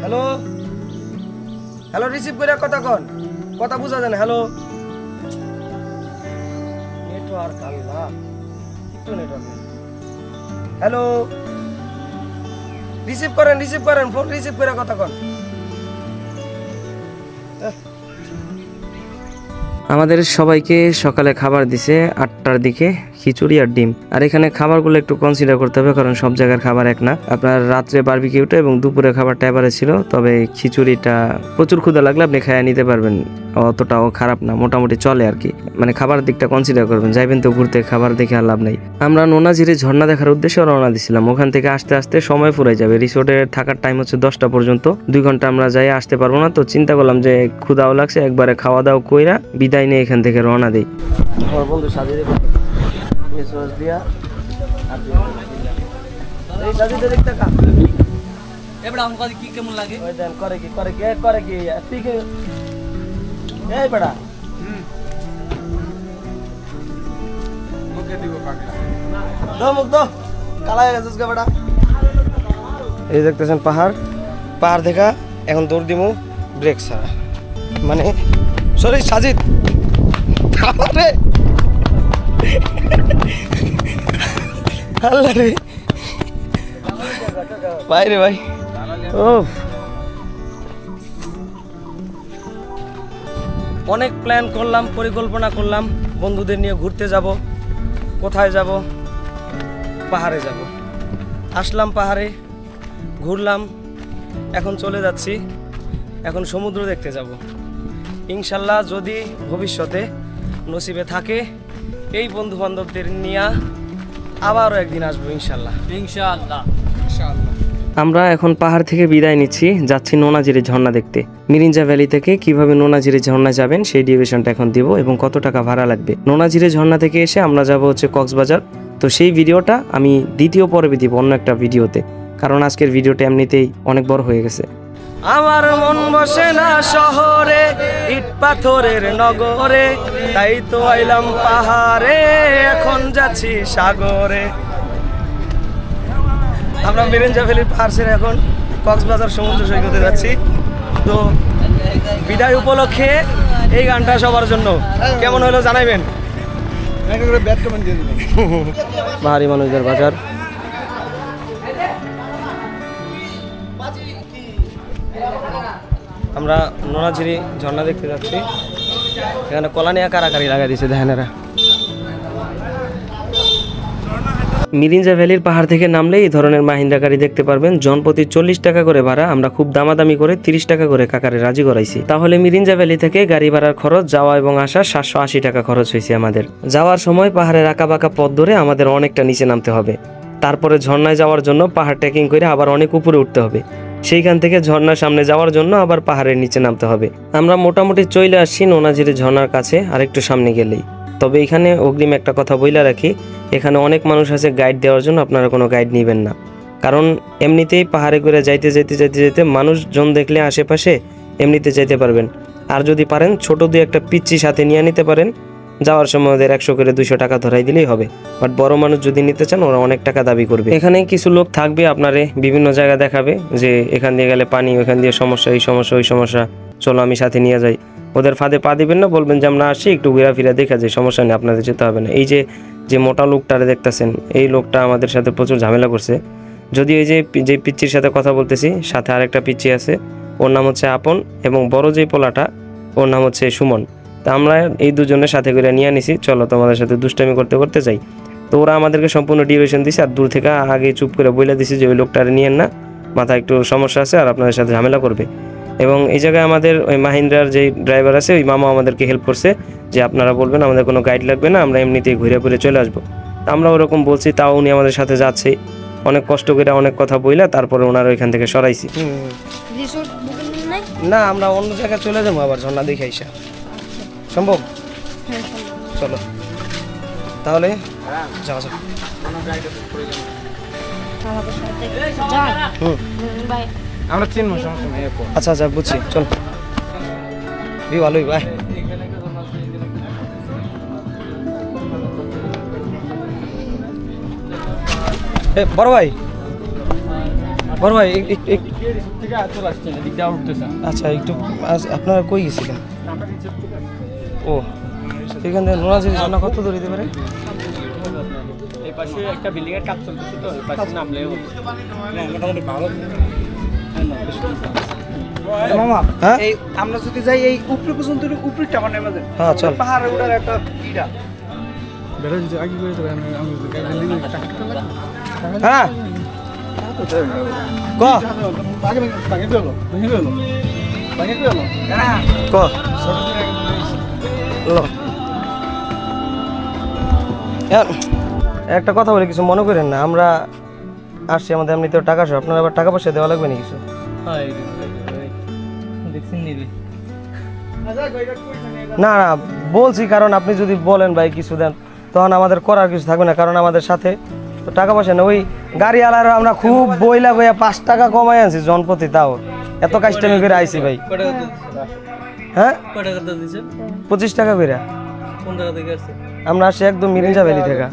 হ্যালো হ্যালো রিসিভ করে কথা কন, কথা বুঝা যায় না। হ্যালো নেটওয়ার্ক আল্লাহ একটু নেটওয়ার্ক। হ্যালো রিসিভ করেন ফোন রিসিভ করে কথা কন। আমাদের সবাইকে সকালে খাবার দিছে 8টার দিকে, খিচুড়ি আর ডিম। আর এখানে খাবারগুলো একটু কনসিডার করতে হবে, কারণ সব জায়গার খাবার এক না। আপনার রাত্রে বারবিকিউটা এবং দুপুরে খাবারটা এবারে ছিল, তবে খিচুড়িটা প্রচুর ক্ষুধা লাগলে আপনি খাইয়া নিতে পারবেন, অতটাও খারাপ না, মোটামুটি চলে আর কি। মানে খাবার দিকটা কনসিডার করবেন, যাইবেন তো ঘুরতে, খাবার দেখে আর লাভ নাই। আমরা নোনাঝিরি ঝর্ণা দেখার উদ্দেশ্যে রওনা দিছিলাম। ওখান থেকে আসতে আসতে সময় ফুরাই যাবে। রিসোর্টে থাকার টাইম হচ্ছে 10টা পর্যন্ত, 2 ঘন্টা আমরা যাই আসতে পারবো না। তো চিন্তা করলাম যে ক্ষুধাও লাগছে, একবারে খাওয়া দাওয়া কইরা বিদায় নিয়ে এখান থেকে রওনা দিই। আমার বন্ধু সাজিয়ে সস দিয়া আর এই সাজিয়ে দেখতে কা এবড়া আমাকে কি কেমন লাগে ওই দেন করে কি ঠিক এই বড়া মুখে দিব পাগলা মুখ দো কালা হয়ে গেছিস বড়া। এই দেখতেছেন পাহাড় দেখা এখন দৌড় দিমু ব্রেক ছাড়া, মানে সরি সাজিদ আমারে আল্লাহ রে ভাই রে ভাই অনেক প্ল্যান করলাম, পরিকল্পনা করলাম বন্ধুদের নিয়ে ঘুরতে যাব। কোথায় যাব? পাহাড়ে যাব। আসলাম পাহাড়ে, ঘুরলাম, এখন চলে যাচ্ছি, এখন সমুদ্র দেখতে যাব ইনশাল্লাহ। যদি ভবিষ্যতে নসিবে থাকে এই বন্ধু বান্ধবদের নিয়ে আবারও একদিন আসবো ইনশাল্লাহ। আমরা এখন পাহাড় থেকে বিদায় নিচ্ছি, যাচ্ছি নোনাঝিরি ঝর্ণা দেখতে। মিরিঞ্জা ভ্যালি থেকে কিভাবে নোনাঝিরি ঝর্ণা যাবেন সেই ডিভিশনটা এখন দিব এবং কত টাকা ভাড়া লাগবে। নোনাঝিরি ঝর্ণা থেকে এসে আমরা যাব হচ্ছে কক্সবাজার। তো সেই ভিডিওটা আমি দ্বিতীয় পর্বে দিব অন্য একটা ভিডিওতে, কারণ আজকের ভিডিওটা এমনিতেই অনেক বড় হয়ে গেছে। আমার মন বসে না শহরে, ইট পাথরের নগরে, তাই তো আইলাম পাহাড়ে, এখন যাচ্ছি সাগরে। আমরা মিরিঞ্জা ভ্যালির পাহাড় ছেড়ে এখন কক্সবাজার সমুদ্র সৈকতে যাচ্ছি। তো বিদায় উপলক্ষে এই গানটা সবার জন্য কেমন হলো জানাইবেন। পাহাড়ি মানুষদের বাজার। আমরা নোনাঝিরি ঝর্ণা দেখতে যাচ্ছি। এখানে কলা নিয়ে কারাকারি লাগাই দিয়েছে দেখেন এরা। মিরিঞ্জা ভ্যালির পাহাড় থেকে নামলে এই ধরনের মাহিন্দ্রা গাড়ি দেখতে পারবেন। জনপ্রতি 40 টাকা করে ভাড়া। আমরা খুব দামাদামি করে 30 টাকা করে কাকারে রাজি করাইছি। তাহলে মিরিঞ্জা ভ্যালি থেকে গাড়ি ভাড়ার খরচ, যাওয়া এবং আসা 780 টাকা খরচ হয়েছে আমাদের। যাওয়ার সময় পাহাড়ের আঁকা বাঁকা পথ ধরে আমাদের অনেকটা নিচে নামতে হবে, তারপরে ঝর্ণায় যাওয়ার জন্য পাহাড় ট্রেকিং করে আবার অনেক উপরে উঠতে হবে। সেইখান থেকে ঝর্ণার সামনে যাওয়ার জন্য আবার পাহাড়ের নিচে নামতে হবে। আমরা মোটামুটি চলে আসছি নোনাঝিরি ঝর্ণার কাছে, আর একটু সামনে গেলেই। তবে এখানে অগ্রিম একটা কথা বইলা রাখি, এখানে অনেক মানুষ আছে গাইড দেওয়ার জন্য, আপনারা কোনো গাইড নেবেন না। কারণ এমনিতেই পাহাড়ে করে যাইতে মানুষজন দেখলে আশেপাশে এমনিতে যেতে পারবেন। আর যদি পারেন ছোট 2-1টা পিচ্চি সাথে নিয়ে নিতে পারেন। যাওয়ার সময় ওদের 100 করে 200 টাকা ধরাই দিলেই হবে। বাট বড় মানুষ যদি নিতে চান ওরা অনেক টাকা দাবি করবে। এখানে কিছু লোক থাকবে, আপনারে বিভিন্ন জায়গা দেখাবে যে এখান দিয়ে গেলে পানি, ওখান দিয়ে সমস্যা, এই সমস্যা, ওই সমস্যা, চলো আমি সাথে নিয়ে যাই। ওদের ফাঁদে পা দিবেন না, বলবেন যে আমরা আসি একটু ঘোরাফেরা দেখা যায়, সমস্যা নেই, আপনাদের যেতে হবে না। এই যে মোটা লোকটারে দেখতেছেন, এই লোকটা আমাদের সাথে প্রচুর ঝামেলা করছে। যদি এই যে পিচ্চির সাথে কথা বলতেছি, সাথে আরেকটা পিচ্চি আছে, ওর নাম হচ্ছে আপন, এবং বড় যে পোলাটা ওর নাম হচ্ছে সুমন। তা আমরা এই দুজনের সাথে করে নিয়ে নিছি, চলো তোমাদের সাথে দুষ্টামি করতে করতে যাই। তো ওরা আমাদেরকে সম্পূর্ণ ডিউরেশন দিছে, আর দূর থেকে আগে চুপ করে বলে দিছে যে ওই লোকটারে নিয়েন না, মাথায় একটু সমস্যা আছে আর আপনাদের সাথে ঝামেলা করবে। এবং এই জায়গায় আমাদের ওই মাহিন্দ্রার যে ড্রাইভার আছে ওই মামা আমাদেরকে হেল্প করছে যে আপনারা বলবেন, আমাদের কোনো গাইড লাগবে না, আমরা এমনিতেই ঘুরে চলে আসবো। আমরা ওরকম বলছি, তাও উনি আমাদের সাথে যাচ্ছে। অনেক কষ্ট করে অনেক কথা বইলা তারপরে ওনার ওইখান থেকে সরাইছি। রিসোর্ট বুকিং নাই? না আমরা অন্য জায়গায় চলে যাবো আবার ঝর্ণা দেখে আইসা। সম্ভব? হ্যাঁ, সম্ভব। চলো তাহলে যাওয়া যাক। আমাদের সাথে যান। বাই। আমরা চিনবো, সমস্যা নেই। আচ্ছা আচ্ছা বুঝছি, চল ভালোই ভাই। বড় ভাই আচ্ছা একটু আপনারা কই গেছিলেন? ও এখান থেকে নোনাঝুরি ঝর্ণা কত দূর হইতে পারে? এই পাশে একটা বিল্ডিং এর কাজ চলতেছে, তো এই পাশে নামলেই হলো। মোটামুটি ভালো। মামা হ্যাঁ এই আমরা যদি যাই এই উপরে পর্যন্ত উপরে টাকা নেমে দেন। হ্যাঁ চল। পাহাড়ে উঠার একটা ইটা বেড়া যদি আগে করে দেবে আমি হ্যাঁ ক আগে ভাঙে দিল ক লো। একটা কথা বলে কিছু মনে করেন না, আমরা আসছি আমাদের এমনিতেও টাকা সব, আপনার আবার টাকা পয়সা দেওয়া লাগবে না কিছু? না না বলছি, কারণ আপনি যদি বলেন ভাই কিছু দেন তখন আমাদের করার কিছু থাকবে না, কারণ আমাদের সাথে তো টাকা পয়সা না। ওই গাড়িওয়ালার আমরা খুব বইলা বইয়া 5 টাকা কমাই আনছি জনপ্রতি, তাও এত কাজটামি করে আইছি ভাই। হ্যাঁ 25 টাকা করে। আমরা আসছি একদম মিরিঞ্জা ভ্যালি থেকে।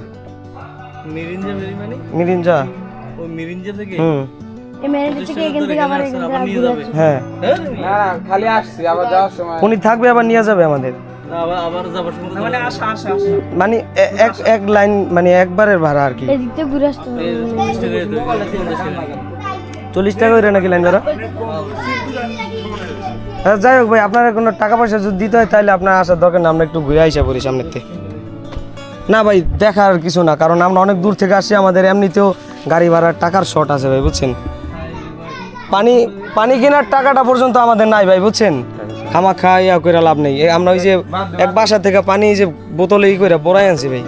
মিরিঞ্জা এই মেরিট থেকে এখান থেকে আবার এখান থেকে ঘুরে আসি। হ্যাঁ না খালি আসছি, আবার যাওয়ার সময় উনি থাকবে আবার নিয়ে যাবে আমাদের, মানে আসা মানে এক লাইন মানে একবারের ভাড়া আর কি। এদিক থেকে ঘুরে আসতে হবে। 40 টাকা করে নাকি লাইন ভাড়া? হ্যাঁ যাই হোক ভাই, আপনার কোনো টাকা পয়সা যদি দিতে হয় তাহলে আপনার আসার দরকার না, আমরা একটু ঘুরে আইসা পড়ি সামনের থেকে। না ভাই দেখার কিছু না, কারণ আমরা অনেক দূর থেকে আসি, আমাদের এমনিতেও গাড়ি ভাড়ার টাকার শর্ট আছে ভাই বুঝছেন। পানি কেনার টাকাটা পর্যন্ত আমাদের নাই ভাই বুঝছেন, খামা খাইয়া করে লাভ নেই। আমরা ওই যে এক বাসা থেকে পানি যে বোতলে করে বড়াই আনছি ভাই,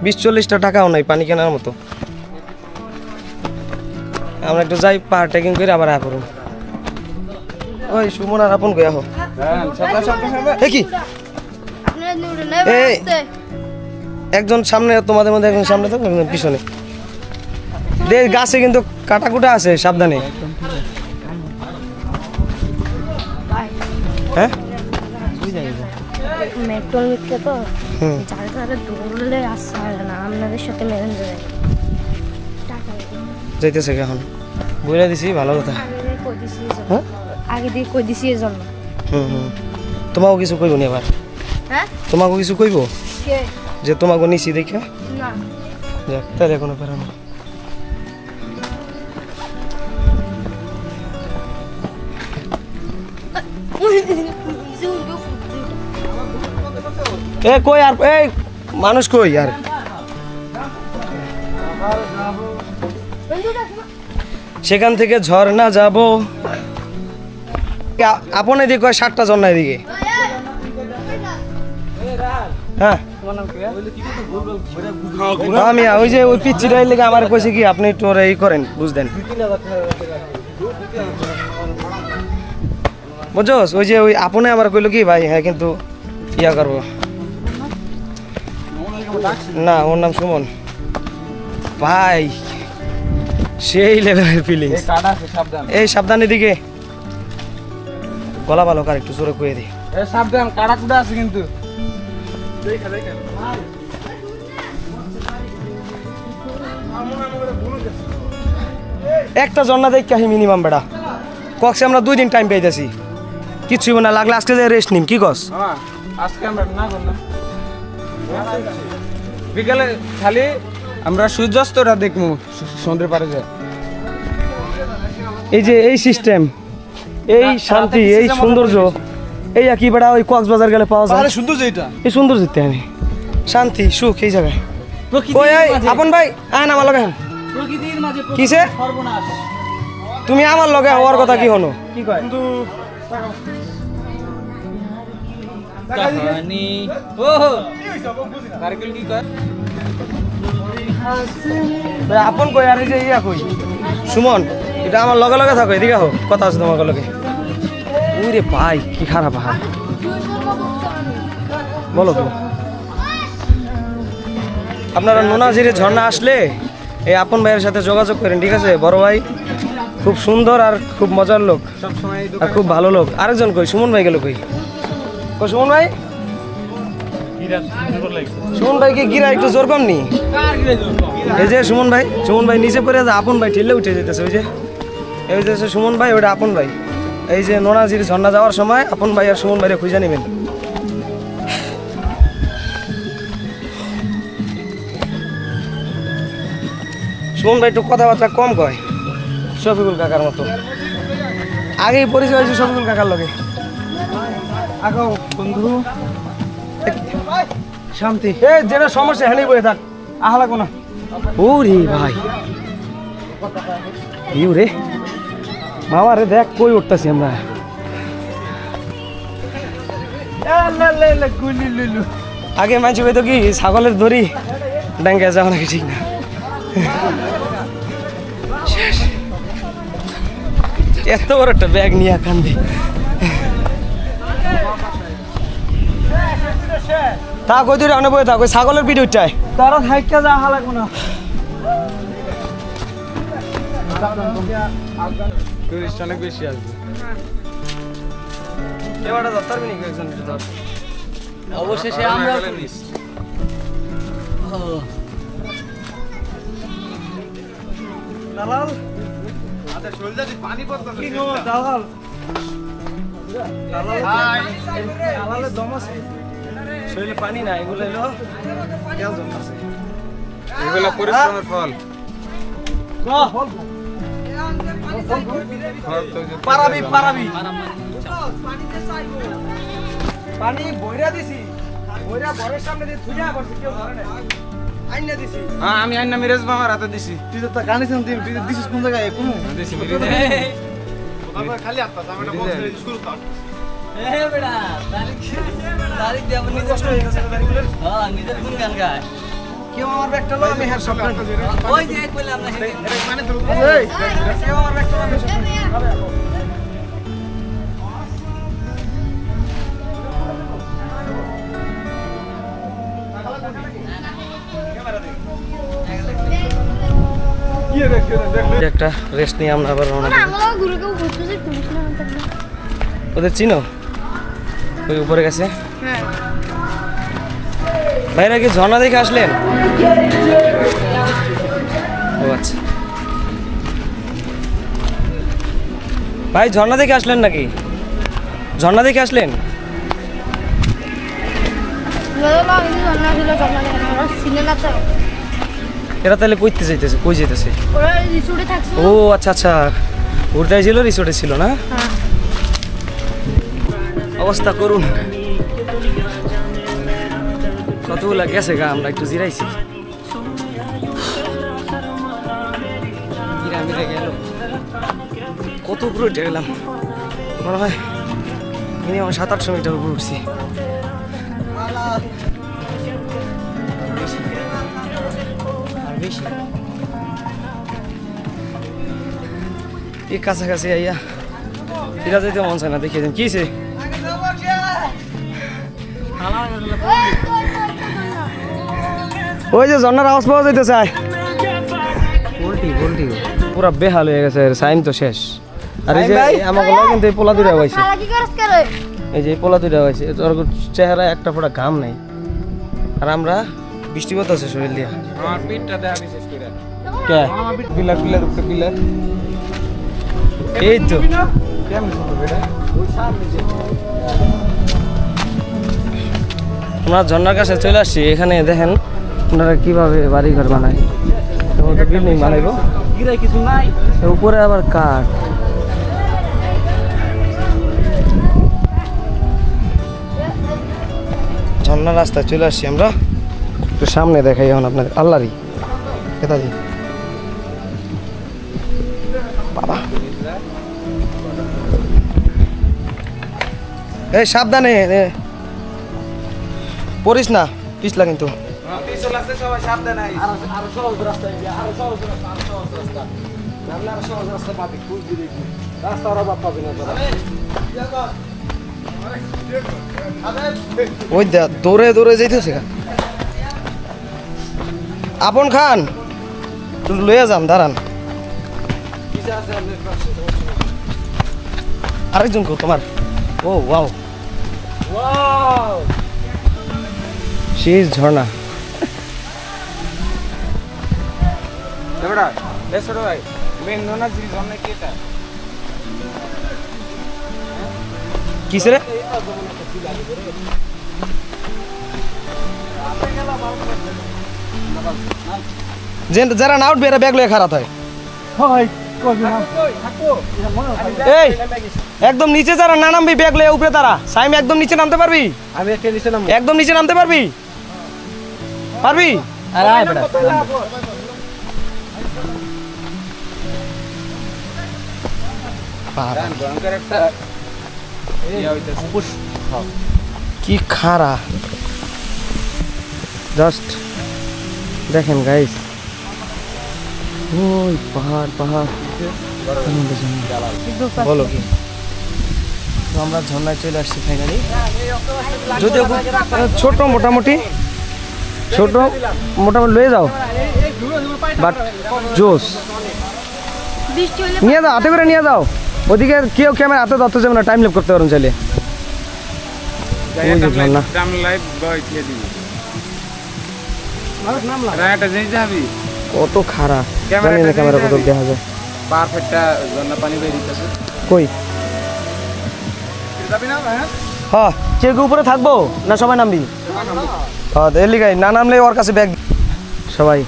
20-40টা টাকাও নাই পানি কেনার মতো। আমরা একটু যাই পাহাড় ট্রেকিং করে আবার আয়া করুন। ওই সুমন আর আপন গয়া হো কি আপনারা নুরে নাই এই আসতে। একজন সামনে, তোমাদের মধ্যে একজন সামনে থাকবে একজন পিছনে। গাছে কিন্তু কাটাকুটা আছে, সাবধানে। হ্যাঁ মেট্রোল মিথ্যে তো যারা দৌড়লে আসতে হয় না, আপনাদের সাথে মেরেন যাবে। টাকা যাইতেছে এখন বইলা দিছি, ভালো কথা। হ্যাঁ আগে দিয়ে কই দিছি এই জন্য। তোমাকে কিছু কইব নি আবার? হ্যাঁ তোমাকে কিছু কইব কে যে তোমাকে নিছি দেখে? না যাক তাহলে কোনো প্যারা না। এ কই আর এই মানুষ কই আর? সেখান থেকে ঝর্ণা যাব, আপন এদিকে কয় 7টা ঝর্ণা এদিকে। হ্যাঁ আমি ওই যে ওই পিচ্ছিটাই লেগে আমার কইছে কি আপনি একটু ওরা এই করেন বুঝলেন, বুঝছস? ওই যে ওই আপনে আমার কইলো কি ভাই হ্যাঁ কিন্তু ইয়া করবো না, ওর নাম সুমন ভাই, সেই লেভেলের ফিলিংস। এই সাবধান এদিকে, গলা ভালো কার একটু জোরে কয়ে দিই। সাবধান, কাটা কুটা আছে কিন্তু। একটা ঝর্ণা দেখ কাহি মিনিমাম বেড়া কক্সে আমরা 2 দিন টাইম পাইতেছি, কিচ্ছু না লাগলে আজকে যে রেস্ট নিম, কি কস? আজকে আমরা না করলাম, বিকালে খালি আমরা সূর্যাস্তটা দেখবো সন্ধ্যের পারে যায়। এই যে এই সিস্টেম, এই শান্তি, এই সৌন্দর্য, এই একই বেড়া ওই কক্সবাজার গেলে পাওয়া যায়। সুন্দর যেটা এই সৌন্দর্য দেখতে আমি শান্তি সুখ এই জায়গায়। ওই আপন ভাই আয় না আমার লগে প্রকৃতির মাঝে কিসে সর্বনাশ। তুমি আমার লগে হওয়ার কথা কি হলো? কি কয় কিন্তু কাহানি ও কারগিল কি কয় ভাই আপন কই আর এই যে ইয়া কই সুমন এটা আমার লগে লগে থাকো এদিকে হোক কথা আছে তোমার লগে ওই রে ভাই কি খারাপ হাল বলো তো আপনারা নোনাঝিরে ঝর্ণা আসলে এই আপন ভাইয়ের সাথে যোগাযোগ করেন ঠিক আছে বড় ভাই খুব সুন্দর আর খুব মজার লোক আর খুব ভালো লোক আরেকজন কই সুমন ভাই গেল কই সুমন ভাই সুমন ভাই কি গিরা একটু জোর কম নি এই যে সুমন ভাই নিচে পড়ে আপন ভাই ঠেলে উঠে যেতেছে ওই যে এই যে সুমন ভাই ওটা আপন ভাই এই যে নোনাঝির ঝর্ণা যাওয়ার সময় আপন ভাই আর সুমন ভাইরে খুঁজে নেবেন সুমন ভাই একটু কথাবার্তা কম কয় শফিকুল কাকার মতো আগেই পরিচয় হয়েছে শফিকুল কাকার লগে আগাও বন্ধু শান্তি এ যেটা সমস্যা হ্যাঁ বয়ে থাক আহলা কোনা ওরে ভাই ইউ রে মামা রে দেখ কই উঠতাছি আমরা আগে মানছি হয়তো কি ছাগলের দড়ি ডাঙ্গা যাওয়া নাকি ঠিক না এত বড় একটা ব্যাগ নিয়ে কান্দি তা কই দূরে অনেক বয়ে থাক ওই ছাগলের পিঠে উঠায় তারা থাইকা যা আহা লাগবো না টুরিস্ট অনেক বেশি আসবে এবারে দত্তর বিনি কয়েকজন ধর অবশেষে আমরা দালাল আচ্ছা শরীরে যদি পানি পড়তো কি খবর দালাল দালালের দম আছে শরীরে পানি নাই এগুলো এলো তেল জমছে এগুলো পরিশ্রমের ফল পারাবি পানি বইরা দিছি বইরা ঘরের সামনে দিয়ে থুইয়া বসে কেউ ধরে না আইনা দিছি হ্যাঁ আমি আইনা মিরাজ মামার হাতে দিছি তুই তো তা কানে শুনতে দিছিস কোন জায়গায় কোন দিছি বাবা খালি আত্মা আমি না বলছি স্কুল কাট এ বেটা তারিখ দিয়ে আমি নিজে হ্যাঁ নিজের গুণ গান গায় কেউ আমার ব্যাগটা লো আমি হেয়ার শপ ওই যে কইলাম না মানে তো এই কেউ আমার ব্যাগটা লো আমি একটা রেস্ট নিয়ে আমরা আবার রওনা দেব ওদের চিনো ওই উপরে গেছে ভাইরা কি ঝর্ণা দেখে আসলেন ও আচ্ছা ভাই ঝর্ণা দেখে আসলেন নাকি ঝর্ণা দেখে আসলেন এরা তাহলে কইতে যাইতেছে কই যাইতেছে ও আচ্ছা আচ্ছা ঘুরতে ছিল রিসোর্টে ছিল না অবস্থা করুন কতগুলা গেছে গা আমরা একটু জিরাইছি কত উপরে উঠে গেলাম মনে হয় মিনিমাম 700-800 মিটার উপরে উঠছি এই কাছাকাছি আইয়া এরা যাইতে মন চায় না দেখিয়ে দেন কিছে ওই যে ঝর্ণার আওয়াজ পাওয়া যাইতে চায় পুরা বেহাল হয়ে গেছে সাইন তো শেষ আর এই যে আমাকে কিন্তু এই পোলা দুইটা হয়েছে এই যে পোলা দুইটা হয়েছে তোর চেহারা একটা পুরা ঘাম নাই আর আমরা বৃষ্টি পড়তেছে শরীর দিয়া আমার পিঠটা দেখা বিশেষ করে কে আমার পিঠ পিলার উপরে পিলার এই তো কেমন সুন্দর বেটা আমরা ঝর্ণার কাছে চলে আসছি এখানে দেখেন আপনারা কিভাবে বাড়ি ঘর বানায় বিল্ডিং বানাইবো কিছু নাই উপরে আবার কাঠ ঝর্ণার রাস্তায় চলে আসছি আমরা একটু সামনে দেখাই এখন আপনাদের আল্লাহরই কেতাজি বাবা এই সাবধানে পড়িস না পিছলা কিন্তু গোসল লাগতে সবাই সাবধানে আইস। আরো সহজ রাস্তা এই যে, আরো সহজ রাস্তা। নামলে আরো সহজ রাস্তা পাবি, খুব দিবি। রাস্তা আর অভাব পাবি না তোরা। ওই দেখ দৌড়ে দৌড়ে যাইতেছে। আপন খান লইয়া যান, দাঁড়ান। আরেকজন কো তোমার? ও ওয়াও, শেষ ঝর্ণা। এবড়া এসড় ভাই মেন নোনা জি জন্নে কেটা কিসে রে? যারা না উঠবে এরা ব্যাগ লয়ে খারাপ হয়। এই একদম নিচে যারা না নামবি ব্যাগ লয়ে উপরে তারা। সাইম একদম নিচে নামতে পারবি? আমি একটা নিচে নাম একদম নিচে নামতে পারবি? পারবি? আর আয় বেটা ভয়ঙ্কর একটা ইয়া হইতাছে পুশ কি খারা, জাস্ট দেখেন গাইস। ওই পাহাড় পাহাড়। বলো কি? তো আমরা ঝর্ণায় চলে আসছি ফাইনালি। যদিও ছোট মোটামুটি লয়ে যাও, বাট জোস। বৃষ্টি হলে নিয়ে যাও, হাতে করে নিয়ে যাও। ওদিকে কেউ ক্যামেরা হাতে ধরতে যাবে না, টাইম লেপ করতে পারেন চাইলে। ঝর্ণা দাম লাইভ বয় দিয়ে দিবি রায়টা যেই যাবি কত খারা, জানি না ক্যামেরা কত দেখা যায়। পারফেক্টটা ঝর্ণা পানি বের হইতাছে কই? যাবি না ভাই? হ্যাঁ, কেউ কি উপরে থাকবো না সবাই নামবি? হ্যাঁ এলি গাই, না নামলে ওর কাছে ব্যাগ। সবাই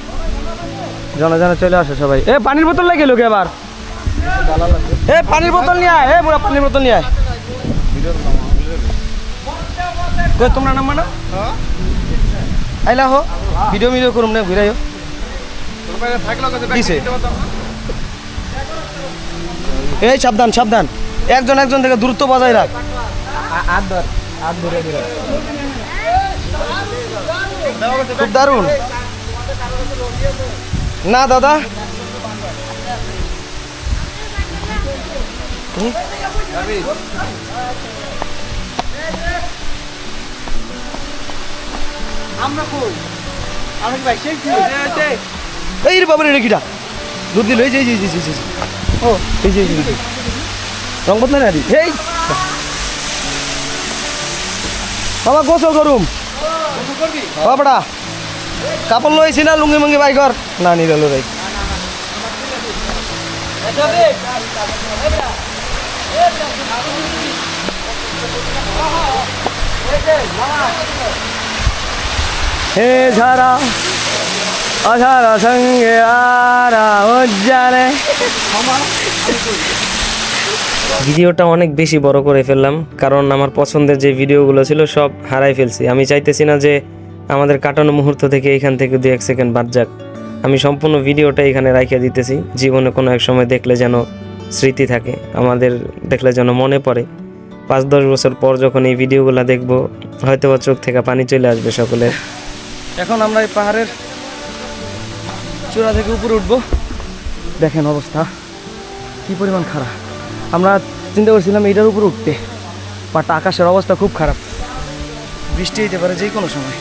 জানা জানা চলে আসে সবাই। এ পানির বোতল লাগে লোকে এবার। এ পানির বোতল নিয়ে আয়, এ বুড়া পানির বোতল নিয়ে আয়। কই তোমরা নামবা না? আইলা হো ভিডিও করুম না, ঘুরাইও। তোর বাইরে থাকলো কত ব্যাগ কিসে? দিতে পারতাম না। এই সাবধান সাবধান, একজন থেকে দূরত্ব বজায় রাখ। হাত ধরে দিল খুব দারুণ না দাদা? আমরা কই আমি ভাই শেখ এই রে বাবারে, রেখিটা দুধ দিল। এই যে ও এই যে রং বদলা না দি। এই বাবা গোসল করুম বাবাটা, কাপড় লইছি না লুঙ্গি মুঙ্গি বাই কর না নিল ভাই। হে ঝারা অঝারা সঙ্গে আরা উজ্জালে। ভিডিওটা অনেক বেশি বড় করে ফেললাম, কারণ আমার পছন্দের যে ভিডিওগুলো ছিল সব হারাই ফেলছি। আমি চাইতেছি না যে আমাদের কাটানো মুহূর্ত থেকে এখান থেকে 2-1 সেকেন্ড বাদ যাক। আমি সম্পূর্ণ ভিডিওটা এখানে রাখিয়ে দিতেছি। জীবনে কোনো এক সময় দেখলে যেন স্মৃতি থাকে, আমাদের দেখলে যেন মনে পড়ে। 5-10 বছর পর যখন এই ভিডিওগুলো দেখবো, হয়তো বা চোখ থেকে পানি চলে আসবে সকলের। এখন আমরা এই পাহাড়ের চূড়া থেকে উপরে উঠবো। দেখেন অবস্থা কি পরিমাণ খারাপ। আমরা চিন্তা করছিলাম এইটার উপরে উঠতে, বাট আকাশের অবস্থা খুব খারাপ, বৃষ্টি হইতে পারে যে কোনো সময়।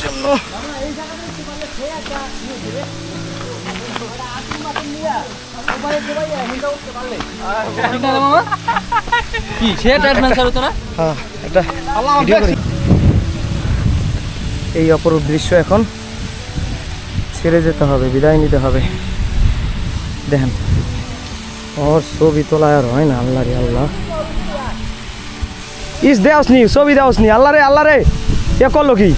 জন্য কি সেটা অ্যাডভেঞ্চার হতো না? হ্যাঁ একটা ভিডিও করি। এই অপরূপ দৃশ্য এখন ছেড়ে যেতে হবে, বিদায় নিতে হবে। দেখেন ওর ছবি তোলা আর হয় না। আল্লাহ রে আল্লাহ, ইস দেওস নি ছবি দেওস নি। আল্লাহ রে এ করলো কি?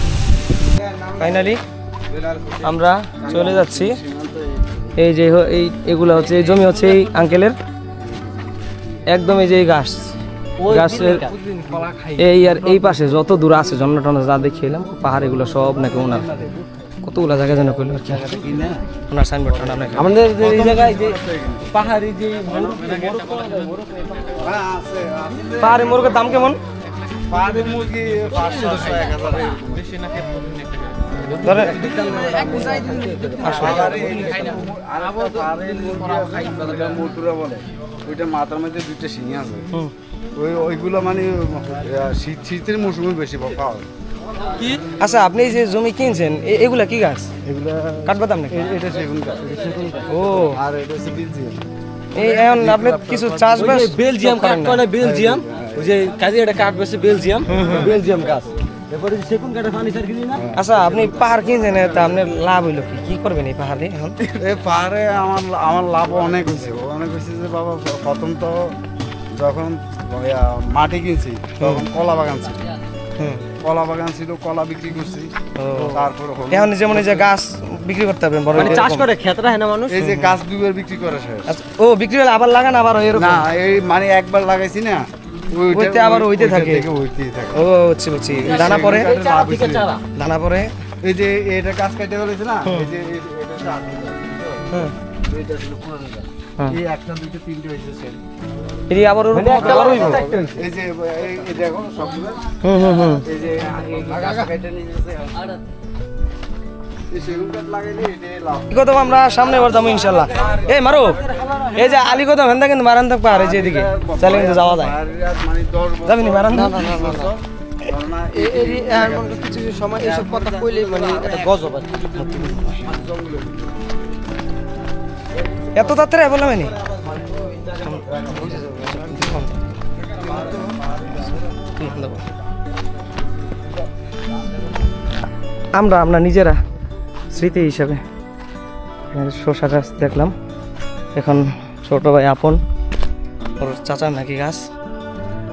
ফাইনালি আমরা চলে যাচ্ছি। এই যে এগুলো হচ্ছে, এই জমি হচ্ছে এই আঙ্কেলের, একদম এই যে এই গাছের এই আর এই পাশে যত দূর আছে ঝর্ণা টর্ণা যা দেখে এলাম, পাহাড় এগুলো সব নাকি ওনার। কতগুলো জায়গা যেন করলো আর কি ওনার সাইনবোর্ড। আমাদের এই জায়গায় যে পাহাড়ি যে পাহাড়ি মুরগের দাম কেমন? পাহাড়ি মুরগি 500 1000 বেশি না। ধরে মতুরা বলে ওইটা মাথার মধ্যে দুইটা শিঙি আছে ওইগুলো মানে শীতের মৌসুমে বেশি পাওয়া যায়। আচ্ছা আপনি যে জমি কিনছেন এগুলা কি গাছ? এগুলা কাঠবাদাম নাকি? এটা সেগুন গাছ। ও আর এটা হচ্ছে বেলজিয়াম। এই এখন আপনি কিছু চাষবাস বেলজিয়াম কাঠ কয় না, বেলজিয়াম ওই যে কাজে এটা কাঠ বেশি বেলজিয়াম, বেলজিয়াম গাছ। এরপরে সেগুন কাঠের ফার্নিচার কিনি না। আচ্ছা আপনি পাহাড় কিনছেন তা আপনার লাভ হইলো কি করবেন এই পাহাড়ে এখন? এই পাহাড়ে আমার লাভ অনেক হয়েছে যে বাবা প্রথম তো যখন মাটি কিনছি তখন কলা বাগান ছিল, কলা বাগান ছিল, কলা বিক্রি করছি। তারপর এখন যেমন এই যে গাছ বিক্রি করতে পারবেন বড় মানে চাষ করে খেত রাখে না মানুষ। এই যে গাছ দুবার বিক্রি করে শেষ। আচ্ছা, ও বিক্রি হলে আবার লাগান আবার এরকম না এই মানে একবার লাগাইছি না ওইতে আবার ওইতে থাকে। ওইতেই থাকে। ও বুঝছি দানা পরে দানা পরে এই যে এটা গাছ কেটে ফেলেছে না, এই যে এটা চার এইটা ছিল পুরোটা, এই একটা দুইটা তিনটে হয়েছে সেল। এই আবার ওরকম আবার হইব। এই যে এই দেখো সবগুলো এই যে এই গাছ কেটে নিয়ে গেছে এই সেগুন কাঠ লাগাইলে এটা লাভ। কদম আমরা সামনে বার যাবো ইনশাআল্লাহ। এই মারো এই যে আলী কদম হেন্দা কিন্তু মারান থাক পাহাড়ে যে এদিকে চলে কিন্তু যাওয়া যায়। মানে 10 বছর যাবি নি মারান? না কিছু সময় এইসব কথা কইলে মানে একটা গজব আছে। এত তাড়াতাড়ি বললাম নি আমরা নিজেরা স্মৃতি হিসাবে শসা গাছ দেখলাম। এখন ছোট ভাই আপন ওর চাচার নাকি গাছ,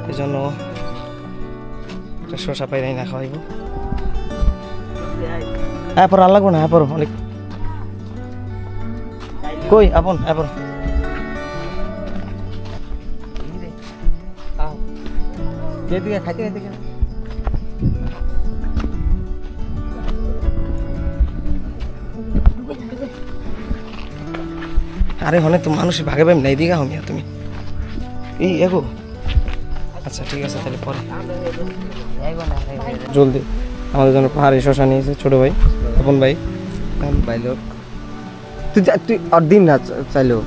এই জন্য শসা পাইরাই না খাওয়াইব। হ্যাঁ পর আর লাগবো না, হ্যাঁ পর অনেক কই আপন হ্যাঁ পর যেদিকে খাইতে খাইতে গেল আরে হনে তো মানুষের ভাগে পাইম নাই দিঘা হমিয়া তুমি এই এগো। আচ্ছা ঠিক আছে তাহলে পরে জলদি আমাদের জন্য পাহাড়ি শশা নিয়েছে ছোট ভাই আপন ভাই বাইলো তুই আর দিন না চাইলো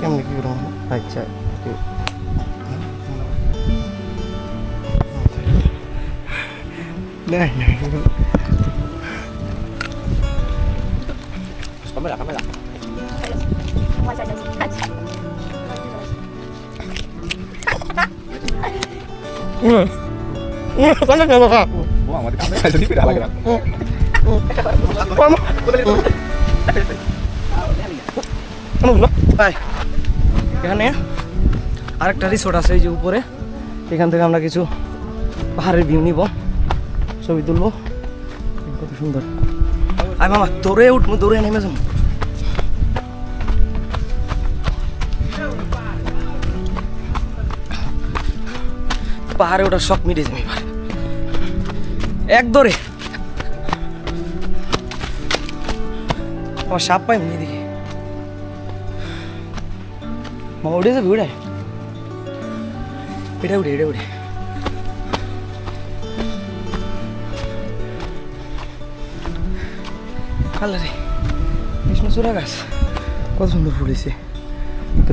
কেমন কি করবো? আচ্ছা এখানে আরেকটা রিসোর্ট আছে এই যে উপরে, এখান থেকে আমরা কিছু পাহাড়ের ভিউ নিব, ছবি তুলবো। কত সুন্দর। আয় মামা দৌড়ে উঠবো, দৌড়ে নেমে যাবো। পাহাড়ে ওটা শখ মিটে যাবে এবার এক দৌড়ে। আমার সাপ পাই এদিকে মামা উঠে যাবে, উড়ায় এটা উঠে এটা উঠে। আল্লাহ রে কৃষ্ণচূড়া গাছ কত সুন্দর ফুলেছে,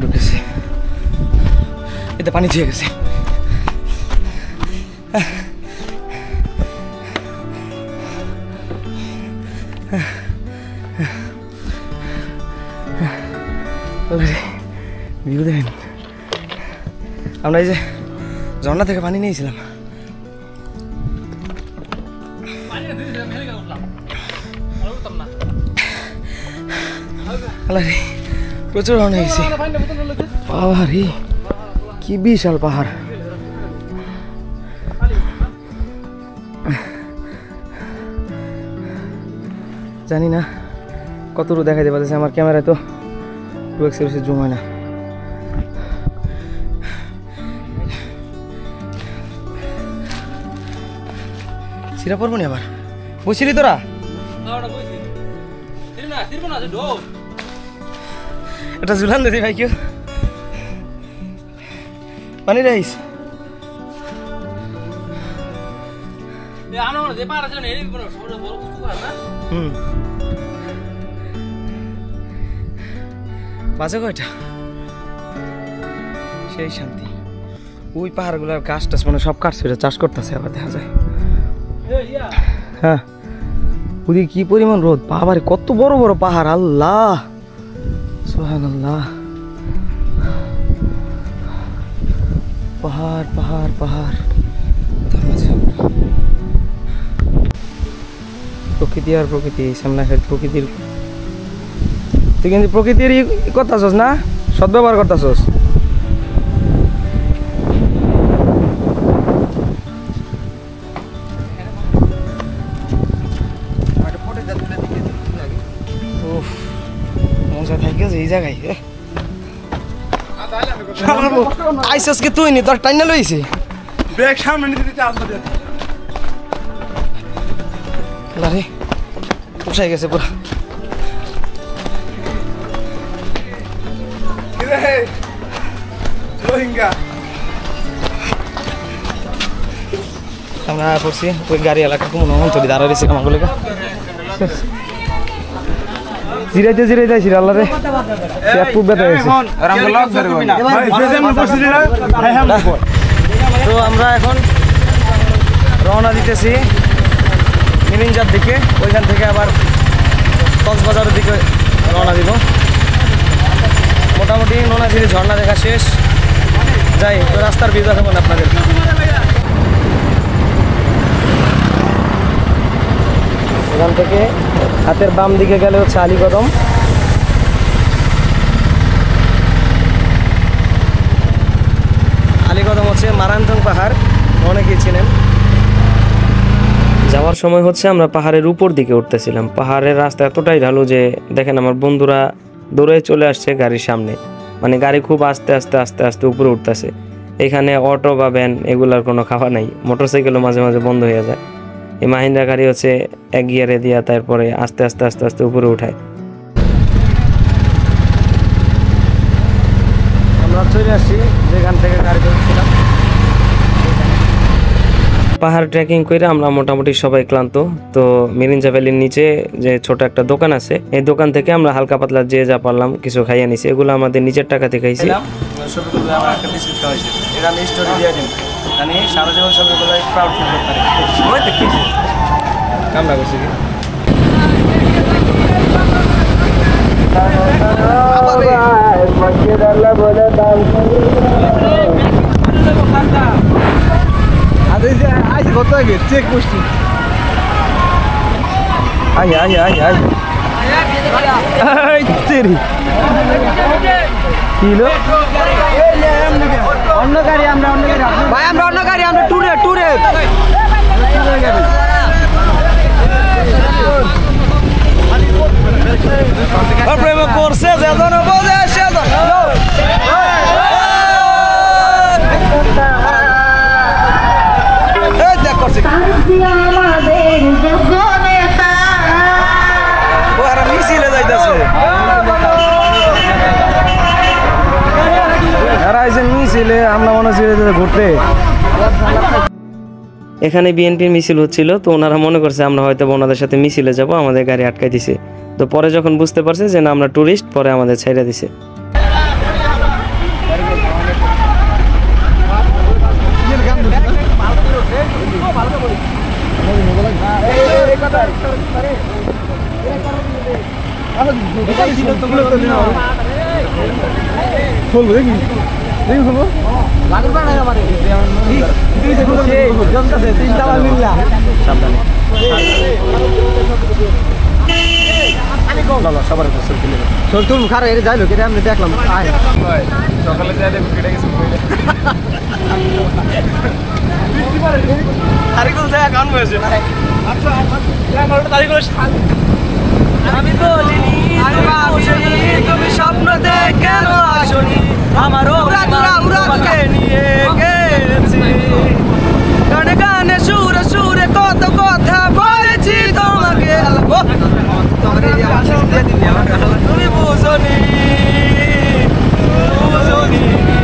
ঢুকেছে এতে পানি দিয়ে গেছে। ভিউ দেখেন, আমরা এই যে ঝর্ণা থেকে পানি নিয়েছিলাম। প্রচুর রওনা হয়েছে। পাহাড়ি কি বিশাল পাহাড়। জানি না কতটুকু দেখাইতে পারতেছে, আমার ক্যামেরায় তো 2x বেশি জুম হয় না। ছিঁড়া পড়বো নি আবার? বুঝছিলি তোরা? এটা ঝুলান দিদি ভাই কেউ পানি রাইস বাজে কয়টা সেই শান্তি ওই পাহাড়গুলোর গাছ টাছ মানে সব কাটছে চাষ করতেছে আবার দেখা যায় হ্যাঁ ওদিকে কি পরিমাণ রোদ বাবারে কত বড় বড় পাহাড় আল্লাহ সুবহানাল্লাহ পাহাড় পাহাড় পাহাড় প্রকৃতি আর প্রকৃতি সামনে প্রকৃতির তুই কিন্তু প্রকৃতির করতেছস না সদ্ব্যবহার করতেছস মজা থাকছে এই জায়গায় আইসস কি তুই নি তোর টাইনা লইছি ব্যাগ সামনে নিতে দিতে আসবে আরে উঠাই গেছে পুরা রোহিঙ্গা আমরা পড়ছি ওই গাড়ি এলাকা কোনো অঞ্চলে দাঁড়া রয়েছে আমার বলে জিরাইতে জিরাইতে আইছি আল্লাহ রে সে খুব ব্যথা হয়েছে তো আমরা এখন রওনা দিতেছি মিরিঞ্জার দিকে ওইখান থেকে আবার কক্সবাজারের দিকে রওনা দিব মোটামুটি নোনাঝিরি ঝর্ণা দেখা শেষ যাই তো রাস্তার ভিউ দেখাবো না আপনাদের এখান থেকে হাতের বাম দিকে গেলে হচ্ছে আলীকদম আলীকদম হচ্ছে মারান্তং পাহাড় অনেকেই চিনেন যাওয়ার সময় হচ্ছে আমরা পাহাড়ের উপর দিকে উঠতেছিলাম পাহাড়ের রাস্তা এতটাই ঢালু যে দেখেন আমার বন্ধুরা দৌড়ে চলে আসছে গাড়ির সামনে মানে গাড়ি খুব আস্তে আস্তে আস্তে আস্তে উপরে উঠতেছে এখানে অটো বা ভ্যান এগুলার কোনো খাওয়া নাই মোটরসাইকেলও মাঝে মাঝে বন্ধ হয়ে যায় এই মাহিন্দ্রা গাড়ি হচ্ছে এক গিয়ারে দিয়া তারপরে আস্তে আস্তে আস্তে আস্তে উপরে উঠায় আমরা চলে আসছি যেখান থেকে গাড়ি ধরছিলাম পাহাড় ট্রেকিং করে আমরা মোটামুটি সবাই ক্লান্ত তো মিরিঞ্জা ভ্যালির নিচে যে ছোট একটা দোকান আছে এই দোকান থেকে আমরা হালকা পাতলা যে যা পারলাম কিছু খাইয়ে নিছি এগুলো আমাদের নিজের টাকাতে খাইছি ছবিগুলো আমার একটা বিস্কুট খাওয়াইছে এটা আমি স্টোরি দিয়ে দিন মানে সারা জীবন ছবিগুলো প্রাউড ফিল করতে পারি ওই দেখিছি কামড়া করছি কি আইসে কত আগে চেক করছি আই আই আই আই এই তেরি কিলো অন্য গাড়ি আমরা অন্য গাড়ি ভাই আমরা অন্য গাড়ি আমরা ট্যুরে ট্যুরে প্রেম করছে যেজন বোঝে সেজন এই দেখ করছে ওরা মিছিলে যাইতাছে আর আইছে মিছিলে আমরা মনে হচ্ছে ঘুরতে এখানে বিএনপির মিছিল হচ্ছিল তো ওনারা মনে করছে আমরা হয়তো ওনাদের সাথে মিছিলে যাব আমাদের গাড়ি আটকাই দিছে তো পরে যখন বুঝতে পারছে যে না আমরা টুরিস্ট পরে আমাদের ছেড়ে দিছে খারাপ এটা যাইলো কেটে আমি দেখলাম সকালে যাই দেখো কেটে গেছে তারিখগুলো যায় কান হয়েছে আচ্ছা তারিখগুলো আমি বলিনি তুমি স্বপ্ন দেখে কেন আসনি আমারও তোমাকে নিয়ে গেছি গানে গানে সুরে সুরে কত কথা বলেছি তোমাকে তুমি বুঝনি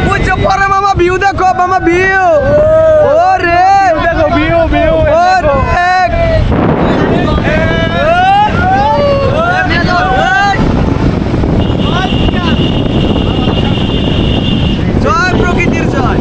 বুঝো পরে মামা ভিউ দেখো ভিউ ওরে দেখো ভিউ ভিউ জয় প্রকৃতির জয়।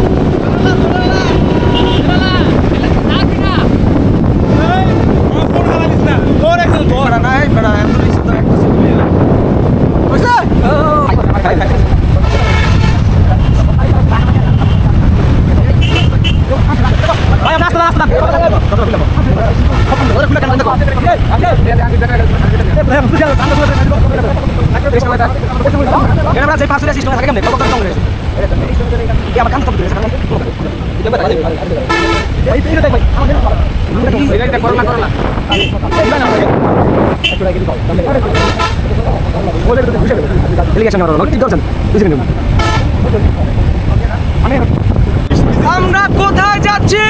আমরা কোথায় যাচ্ছি?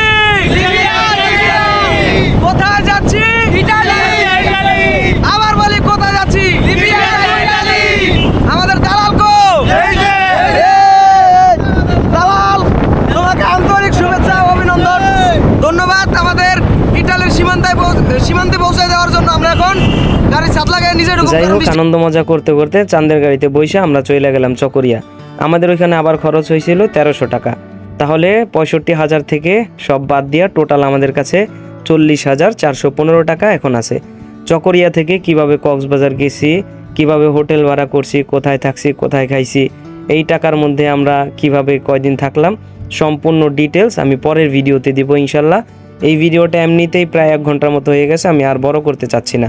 কোথায় যাচ্ছি? আবার বলি কোথায় যাচ্ছি? আমাদের দালাল কো? দালাল তোমাকে আন্তরিক শুভেচ্ছা ও অভিনন্দন, ধন্যবাদ আমাদের ইটালির সীমান্তে পৌঁছে দেওয়ার জন্য। আমরা এখন গাড়ি ছাদ লাগায় নিজে যাই হোক, আনন্দ মজা করতে করতে চাঁদের গাড়িতে বসে আমরা চলে গেলাম চকরিয়া। আমাদের ওইখানে আবার খরচ হয়েছিল 1300 টাকা। তাহলে 65,000 থেকে সব বাদ দিয়া টোটাল আমাদের কাছে 40,415 টাকা এখন আছে। চকরিয়া থেকে কিভাবে কক্সবাজার গেছি, কিভাবে হোটেল ভাড়া করছি, কোথায় থাকছি, কোথায় খাইছি, এই টাকার মধ্যে আমরা কিভাবে কয়দিন থাকলাম, সম্পূর্ণ ডিটেলস আমি পরের ভিডিওতে দিব ইনশাল্লাহ। এই ভিডিওটা এমনিতেই প্রায় 1 ঘন্টার মতো হয়ে গেছে, আমি আর বড় করতে চাচ্ছি না।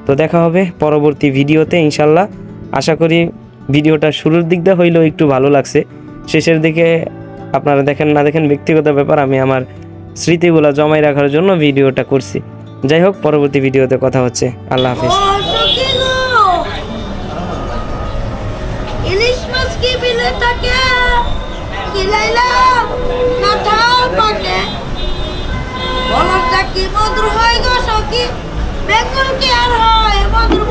তো দেখা হবে পরবর্তী ভিডিওতে ইনশাল্লাহ। আশা করি ভিডিওটা শুরুর দিক দিয়ে হইলেও একটু ভালো লাগছে, শেষের দিকে আপনারা দেখেন না দেখেন ব্যক্তিগত ব্যাপার, আমি আমার স্মৃতিগুলো জমাই রাখার জন্য ভিডিওটা করছি। যাই হোক, পরবর্তী ভিডিওতে কথা হচ্ছে। আল্লাহ হাফিজ। ইলিশ মাছ কি বিলে থাকে কিলাইলাম না থাকে বলটা কি মধুর হয় গো সখী বেঙ্গল কি আর হয় মধুর